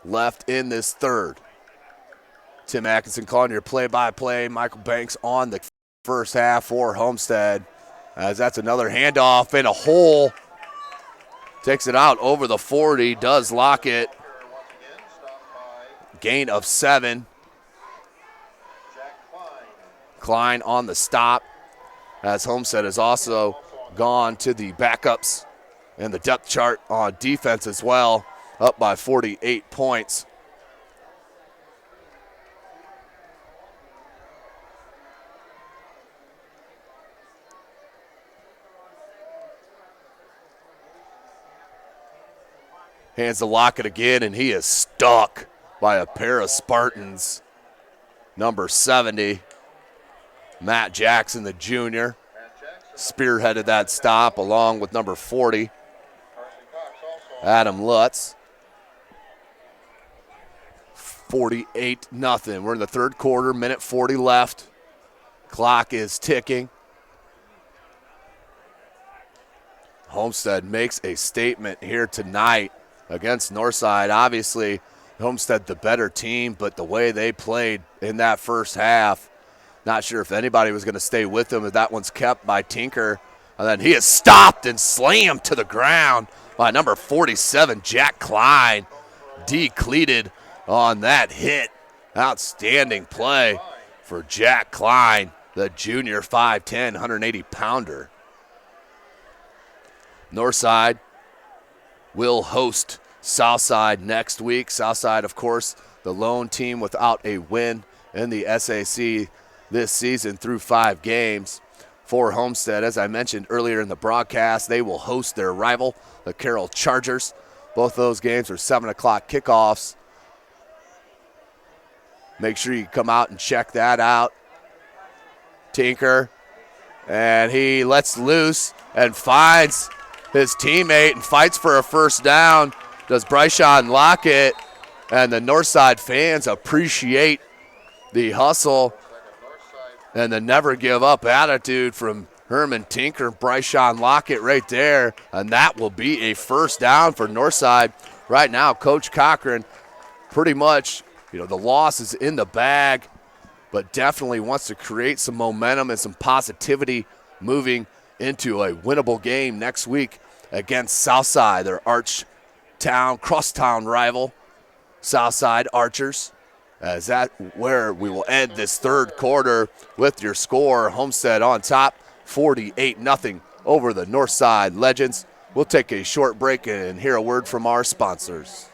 left in this third. Tim Atkinson calling your play-by-play. Michael Banks on the first half for Homestead, as that's another handoff in a hole. Takes it out over the 40, does lock it. Gain of 7. Klein on the stop, as Homestead has also gone to the backups and the depth chart on defense as well, up by 48 points. Hands the Lockett again, and he is stuck by a pair of Spartans. Number 70, Matt Jackson, the junior, spearheaded that stop along with number 40, Adam Lutz. 48-0. We're in the third quarter, minute 40 left. Clock is ticking. Homestead makes a statement here tonight against Northside. Obviously, Homestead the better team, but the way they played in that first half, not sure if anybody was going to stay with them, but that one's kept by Tinker. And then he is stopped and slammed to the ground by number 47, Jack Klein. Decleated on that hit. Outstanding play for Jack Klein, the junior 5'10", 180-pounder. Northside will host Southside next week. Southside, of course, the lone team without a win in the SAC this season through 5 games. For Homestead, as I mentioned earlier in the broadcast, they will host their rival, the Carroll Chargers. Both those games are 7 o'clock kickoffs. Make sure you come out and check that out. Tinker, and he lets loose and finds his teammate and fights for a first down. Does Bryshawn Lockett, and the Northside fans appreciate the hustle and the never give up attitude from Herman Tinker. Bryshawn Lockett right there, and that will be a first down for Northside. Right now, Coach Cochran pretty much, the loss is in the bag, but definitely wants to create some momentum and some positivity moving into a winnable game next week against Southside, their crosstown rival, Southside Archers. As that where we will end this third quarter with your score. Homestead on top, 48-0 over the Northside Legends. We'll take a short break and hear a word from our sponsors.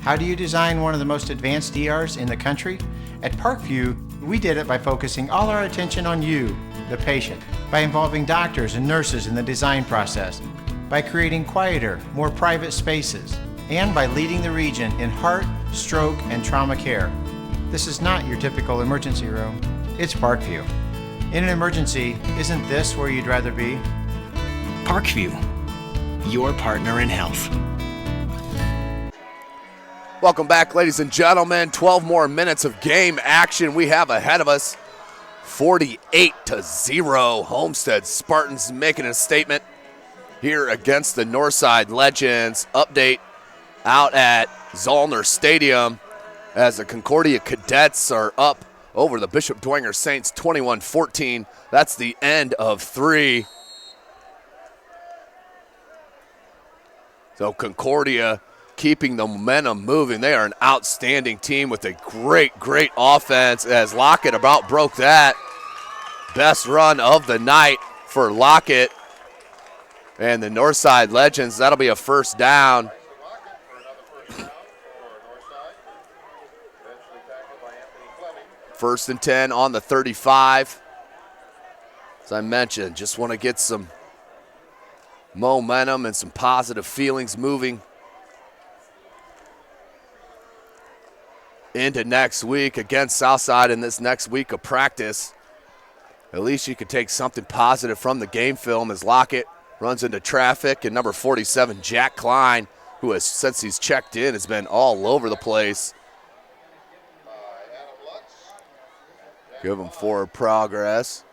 How do you design one of the most advanced ERs in the country? At Parkview, we did it by focusing all our attention on you, the patient, by involving doctors and nurses in the design process, by creating quieter, more private spaces, and by leading the region in heart, stroke, and trauma care. This is not your typical emergency room. It's Parkview. In an emergency, isn't this where you'd rather be? Parkview, your partner in health. Welcome back, ladies and gentlemen. 12 more minutes of game action we have ahead of us. 48-0. Homestead Spartans making a statement here against the Northside Legends. Update out at Zollner Stadium as the Concordia Cadets are up over the Bishop Dwenger Saints 21-14. That's the end of 3. So Concordia keeping the momentum moving. They are an outstanding team with a great offense, as Lockett about broke that. Best run of the night for Lockett and the Northside Legends. That'll be a first down. First and 10 on the 35. As I mentioned, just want to get some momentum and some positive feelings moving into next week against Southside in this next week of practice. At least you could take something positive from the game film as Lockett runs into traffic, and number 47, Jack Klein, who has, since he's checked in, has been all over the place. Give him forward progress.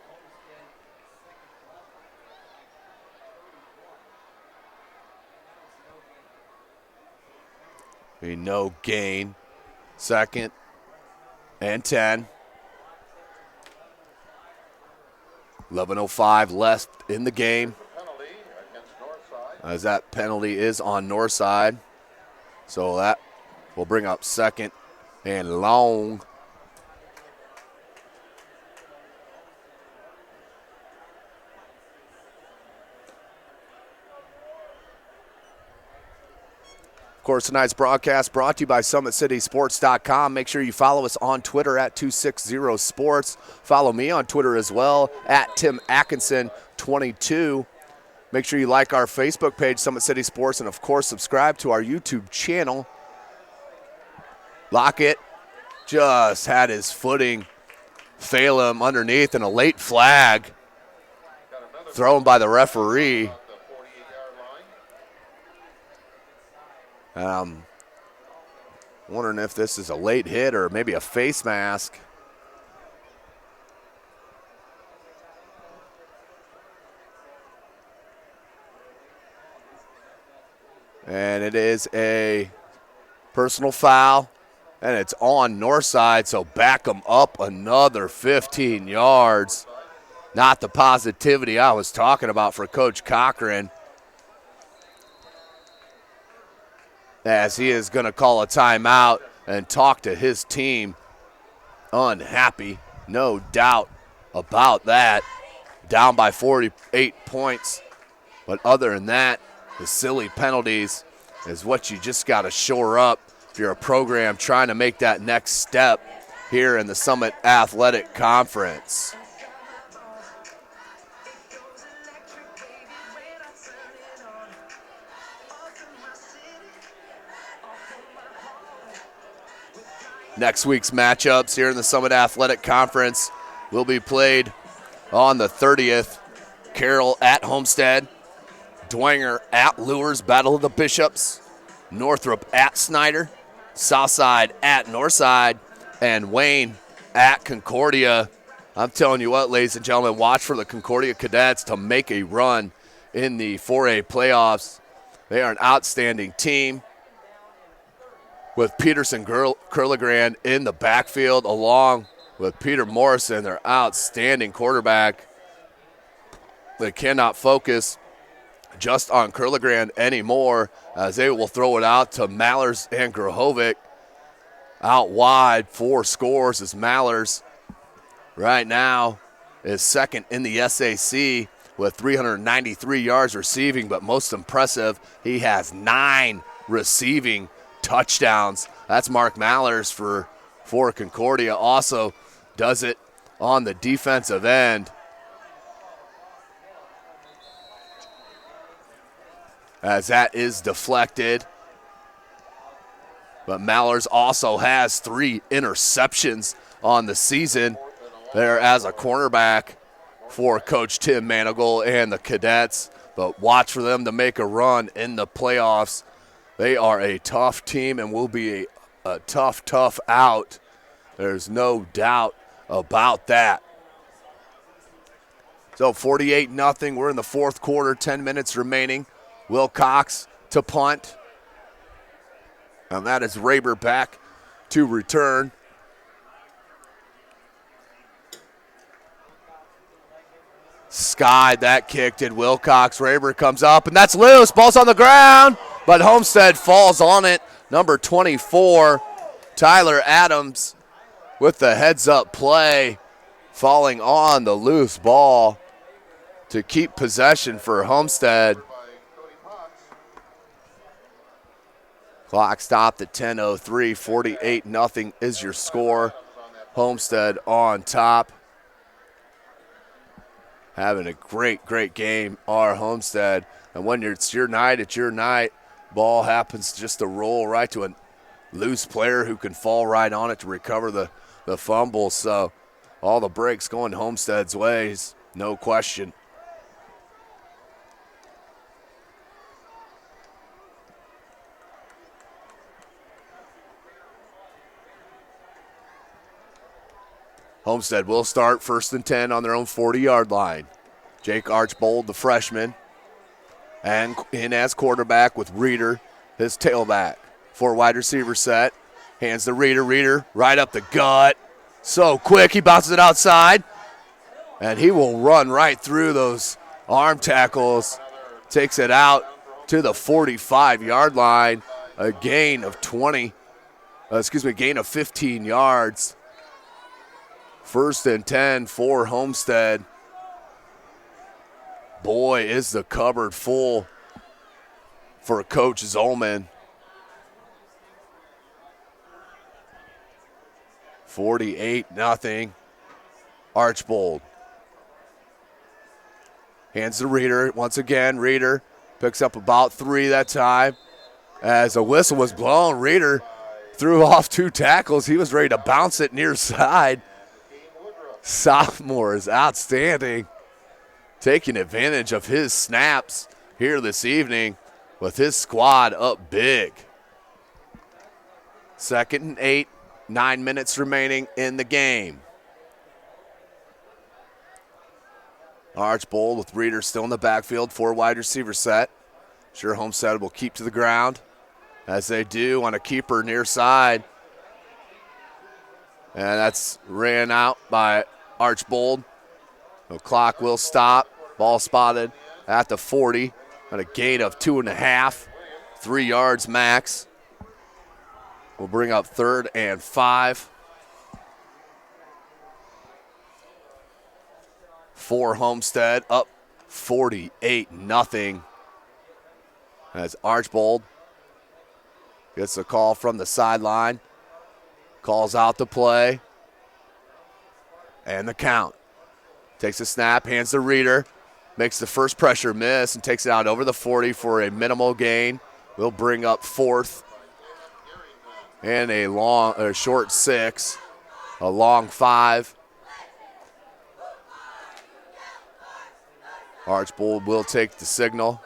A no gain. 2nd and 10. 11:05 left in the game. Penalty against Northside. As that penalty is on Northside. So that will bring up 2nd and long. Of course, tonight's broadcast brought to you by SummitCitySports.com. Make sure you follow us on Twitter at 260sports. Follow me on Twitter as well at Tim Atkinson22. Make sure you like our Facebook page, Summit City Sports, and of course, subscribe to our YouTube channel. Lockett just had his footing fail him underneath, and a late flag thrown by the referee. The 48-yard line. Wondering if this is a late hit or maybe a face mask. And it is a personal foul, and it's on Northside, so back them up another 15 yards. Not the positivity I was talking about for Coach Cochran, as he is going to call a timeout and talk to his team. Unhappy, no doubt about that. Down by 48 points. But other than that, the silly penalties is what you just got to shore up if you're a program trying to make that next step here in the Summit Athletic Conference. Next week's matchups here in the Summit Athletic Conference will be played on the 30th. Carroll at Homestead. Dwenger at Lures, Battle of the Bishops. Northrop at Snyder. Southside at Northside. And Wayne at Concordia. I'm telling you what, ladies and gentlemen, watch for the Concordia Cadets to make a run in the 4A playoffs. They are an outstanding team, with Peterson Curligran in the backfield, along with Peter Morrison, their outstanding quarterback. They cannot focus just on Curligran anymore, as they will throw it out to Mallers and Grahovic. Out wide, 4 scores, as Mallers right now is 2nd in the SAC with 393 yards receiving, but most impressive, he has 9 receiving touchdowns. That's Mark Mallers for Concordia. Also does it on the defensive end, as that is deflected. But Mallers also has 3 interceptions on the season there as a cornerback for Coach Tim Manigal and the Cadets. But watch for them to make a run in the playoffs. They are a tough team and will be a tough out. There's no doubt about that. So 48-0. We're in the 4th quarter, 10 minutes remaining. Wilcox to punt. And that is Raber back to return. Skied that kick, did Wilcox. Raber comes up, and that's loose. Ball's on the ground, but Homestead falls on it. Number 24, Tyler Adams, with the heads-up play, falling on the loose ball to keep possession for Homestead. Clock stopped at 10:03. 48-0 is your score. Homestead on top. Having a great game, our Homestead. And when it's your night, it's your night. Ball happens just to roll right to a loose player who can fall right on it to recover the fumble. So all the breaks going Homestead's ways, no question. Homestead will start 1st and 10 on their own 40-yard line. Jake Archbold, the freshman, and in as quarterback with Reeder, his tailback. Four wide receiver set. Hands to Reeder. Reeder right up the gut. So quick, he bounces it outside. And he will run right through those arm tackles. Takes it out to the 45-yard line. A gain of 15 yards. 1st and 10 for Homestead. Boy, is the cupboard full for Coach Zolman. 48-0. Archbold. Hands to Reeder. Once again, Reeder picks up about 3 that time. As a whistle was blown, Reeder threw off 2 tackles. He was ready to bounce it near side. Sophomore is outstanding, taking advantage of his snaps here this evening with his squad up big. 2nd and 8, 9 minutes remaining in the game. Archbold with Reeder still in the backfield, 4 wide receiver set. Sure, Homestead will keep to the ground, as they do on a keeper near side. And that's ran out by Archbold. The clock will stop. Ball spotted at the 40 on a gain of 2.5, 3 yards max. We'll bring up 3rd and 5. For Homestead, up 48-0. As Archbold gets a call from the sideline, calls out the play, and the count. Takes a snap, hands the Reeder, makes the first pressure miss, and takes it out over the 40 for a minimal gain. We'll bring up 4th and a short 6, a long 5. Archbold will take the signal.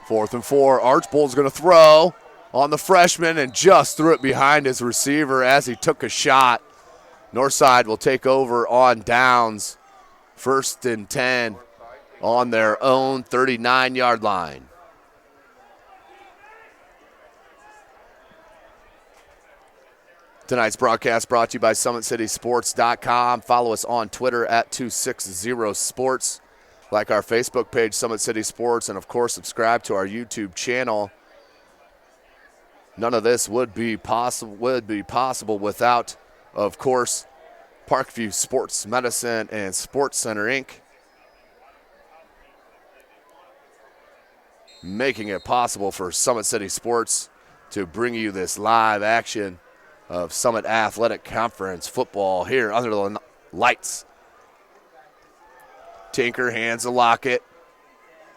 Fourth and 4. Archbold's going to throw on the freshman and just threw it behind his receiver as he took a shot. Northside will take over on downs. 1st and 10 on their own 39-yard line. Tonight's broadcast brought to you by SummitCitySports.com. Follow us on Twitter at 260sports. Like our Facebook page, Summit City Sports, and of course subscribe to our YouTube channel. None of this would be possible without, of course, Parkview Sports Medicine and Sports Center, Inc., making it possible for Summit City Sports to bring you this live action of Summit Athletic Conference football here under the lights. Tinker hands a Lockett.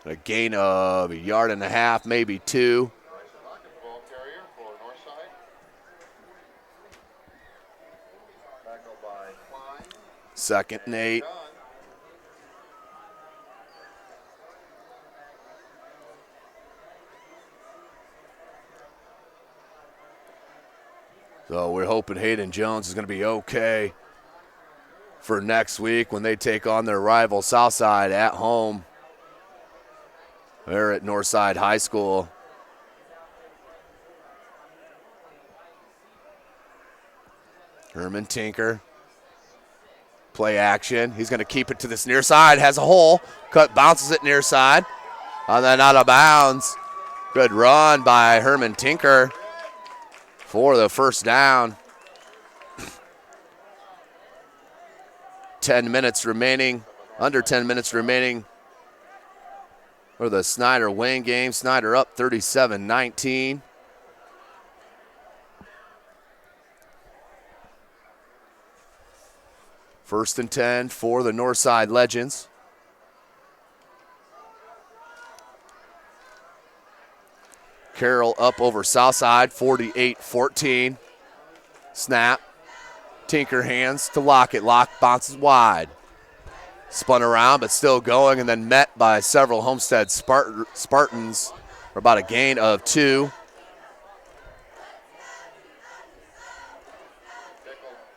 A gain of 1.5 yards, maybe 2. Ball carrier for Northside. Tackled by Klein. 2nd and 8. Done. So we're hoping Hayden Jones is going to be okay for next week when they take on their rival Southside at home. They're at Northside High School. Herman Tinker. Play action. He's going to keep it to this near side. Has a hole. Bounces it near side. And then out of bounds. Good run by Herman Tinker for the first down. 10 minutes remaining, under 10 minutes remaining for the Snyder-Wayne game. Snyder up 37-19. First and 10 for the Northside Legends. Carroll up over Southside, 48-14. Snap. Tinker hands to Lockett. Lock bounces wide. Spun around, but still going, and then met by several Homestead Spartans for about a gain of 2.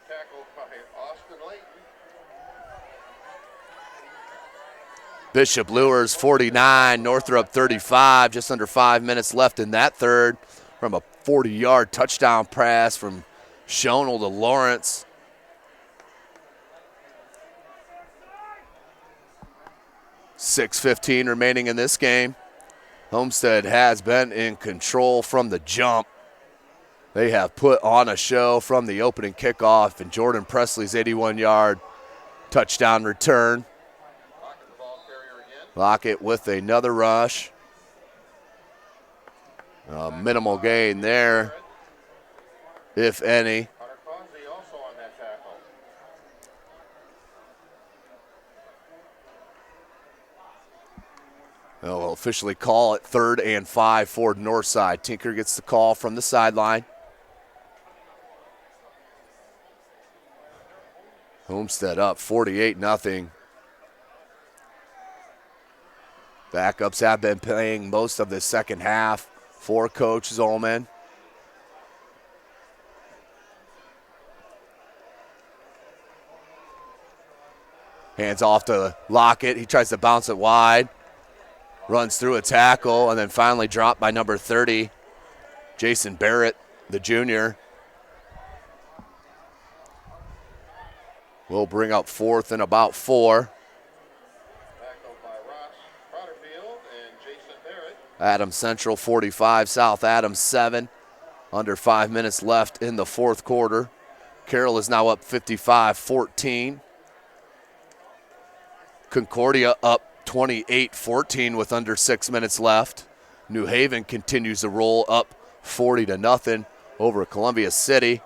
Tackled by Austin Layton. Bishop Lures 49, Northrop 35, just under 5 minutes left in that third from a 40-yard touchdown pass from Schonel to Lawrence. .6:15 remaining in this game. Homestead has been in control from the jump. They have put on a show from the opening kickoff, and Jordan Presley's 81-yard touchdown return. Lockett with another rush. A minimal gain there, if any. They'll officially call it 3rd and 5 for Northside. Tinker gets the call from the sideline. Homestead up 48-0. Backups have been playing most of the second half for Coach Zolman. Hands off to Lockett. He tries to bounce it wide. Runs through a tackle and then finally dropped by number 30, Jason Barrett, the junior. We'll bring up 4th and about 4. Adams Central 45, South Adams 7. Under 5 minutes left in the fourth quarter. Carroll is now up 55-14. Concordia up 28-14 with under 6 minutes left. New Haven continues to roll up 40-0 over Columbia City.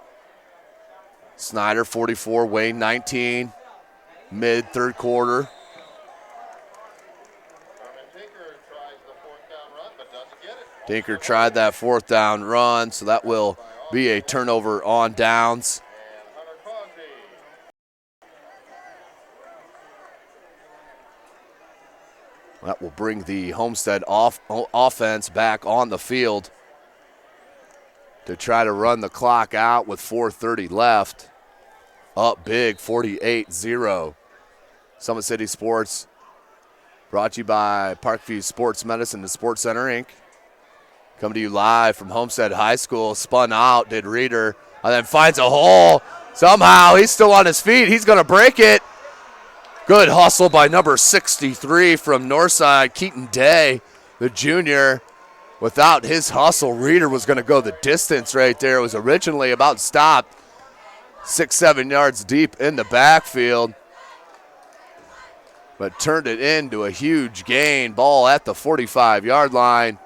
Snyder 44, Wayne 19, mid third quarter. Tinker tried that 4th down run, so that will be a turnover on downs. That will bring the Homestead offense back on the field to try to run the clock out with 4:30 left. Up big, 48-0. Summit City Sports brought to you by Parkview Sports Medicine and Sports Center, Inc. Coming to you live from Homestead High School. Spun out, did Reeder, and then finds a hole. Somehow he's still on his feet. He's going to break it. Good hustle by number 63 from Northside, Keaton Day, the junior. Without his hustle, Reeder was going to go the distance right there. It was originally about stopped 6-7 yards deep in the backfield, but turned it into a huge gain. Ball at the 45-yard line.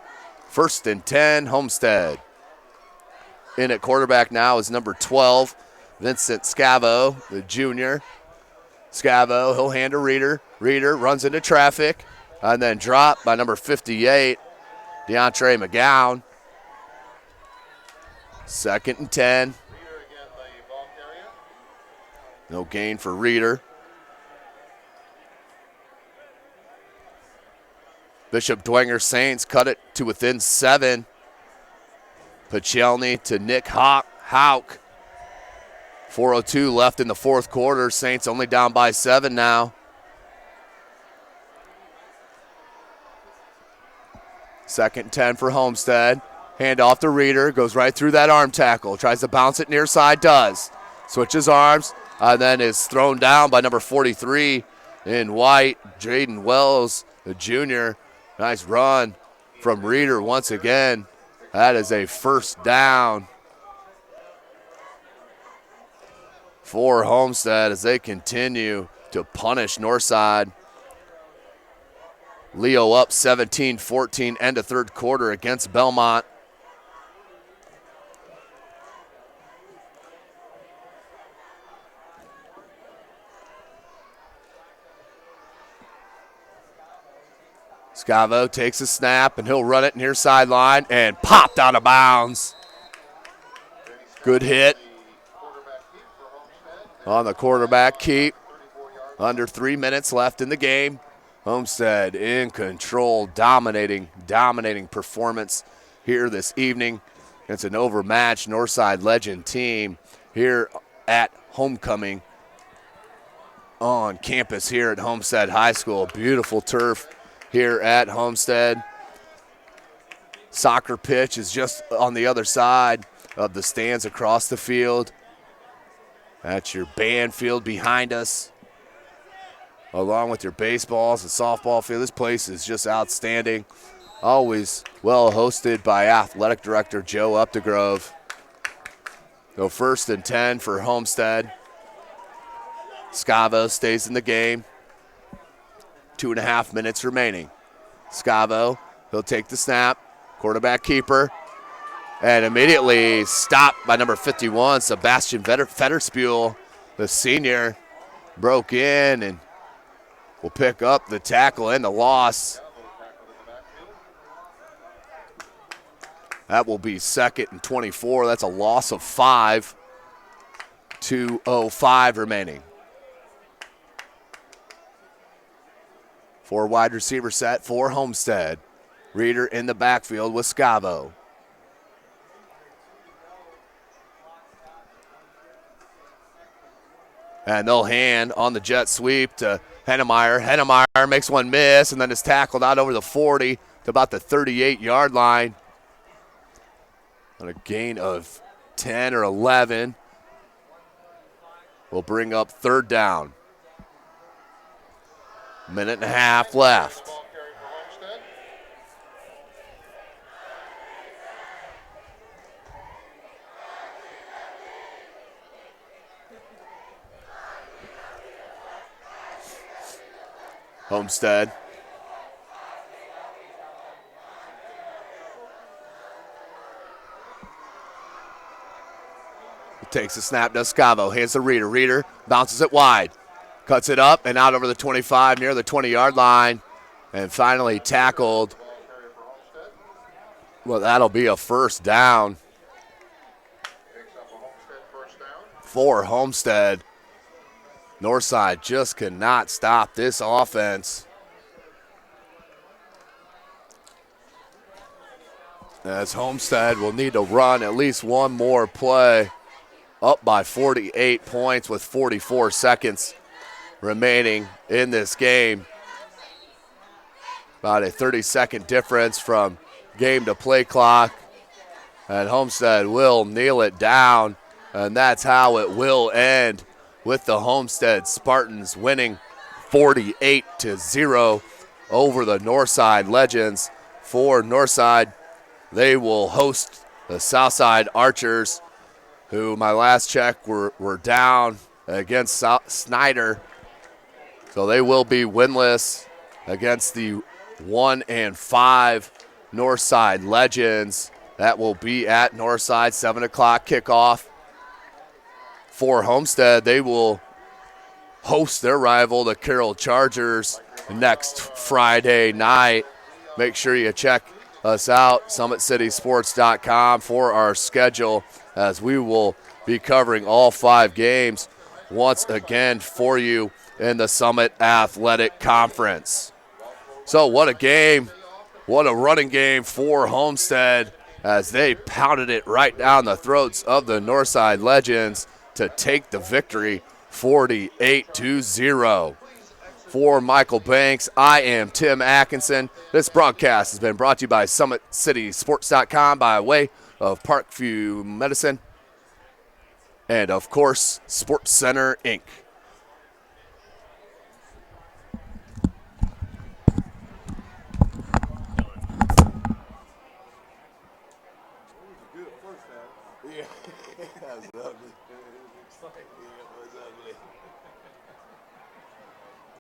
1st and 10, Homestead. In at quarterback now is number 12, Vincent Scavo, the junior. Scavo, he'll hand to Reeder. Reeder runs into traffic and then dropped by number 58, DeAndre McGowan. 2nd and 10. No gain for Reeder. Bishop Dwenger Saints cut it to within 7. Pachelny to Nick Hauk. 4:02 left in the fourth quarter. Saints only down by 7 now. 2nd and 10 for Homestead. Hand off to Reeder. Goes right through that arm tackle. Tries to bounce it near side. Does. Switches arms. And then is thrown down by number 43 in white, Jaden Wells, the junior. Nice run from Reeder once again. That is a 1st down for Homestead as they continue to punish Northside. Leo up 17-14, end of third quarter against Belmont. Scavo takes a snap, and he'll run it near sideline and popped out of bounds. Good hit on the quarterback keep. Under 3 minutes left in the game. Homestead in control, dominating performance here this evening. It's an overmatched Northside Legend team here at homecoming on campus here at Homestead High School. Beautiful turf here at Homestead. Soccer pitch is just on the other side of the stands across the field. That's your band field behind us, along with your baseballs and softball field. This place is just outstanding. Always well hosted by Athletic Director Joe Updegrove. So 1st and 10 for Homestead. Scavo stays in the game. 2.5 minutes remaining. Scavo, he'll take the snap. Quarterback keeper. And immediately stopped by number 51, Sebastian Fetterspiel, the senior. Broke in and will pick up the tackle and the loss. That will be 2nd and 24. That's a loss of 5. 2:05 remaining. 4 wide receiver set for Homestead. Reeder in the backfield with Scavo. And they'll hand on the jet sweep to Hennemeyer. Hennemeyer makes one miss and then is tackled out over the 40 to about the 38-yard line. On a gain of 10 or 11. We'll bring up 3rd down. 1.5 minutes left. Homestead. Takes a snap, does Scavo, hands to Reeder. Reeder bounces it wide, cuts it up and out over the 25 near the 20-yard line, and finally tackled. Well, that'll be a 1st down for Homestead. Northside just cannot stop this offense. As Homestead will need to run at least one more play. Up by 48 points with 44 seconds remaining in this game. About a 30-second difference from game to play clock. And Homestead will kneel it down, and that's how it will end, with the Homestead Spartans winning 48-0 over the Northside Legends. For Northside, they will host the Southside Archers, who my last check were down against Snyder. So they will be winless against the 1-5 Northside Legends. That will be at Northside, 7 o'clock kickoff. For Homestead, they will host their rival, the Carroll Chargers, next Friday night. Make sure you check us out, SummitCitySports.com, for our schedule, as we will be covering all 5 games once again for you in the Summit Athletic Conference. So what a game, what a running game for Homestead, as they pounded it right down the throats of the Northside Legends to take the victory 48-0. For Michael Banks, I am Tim Atkinson. This broadcast has been brought to you by SummitCitySports.com by way of Parkview Medicine and, of course, Sports Center, Inc. Good first half. Yeah, that was ugly. It was exciting. Yeah, it was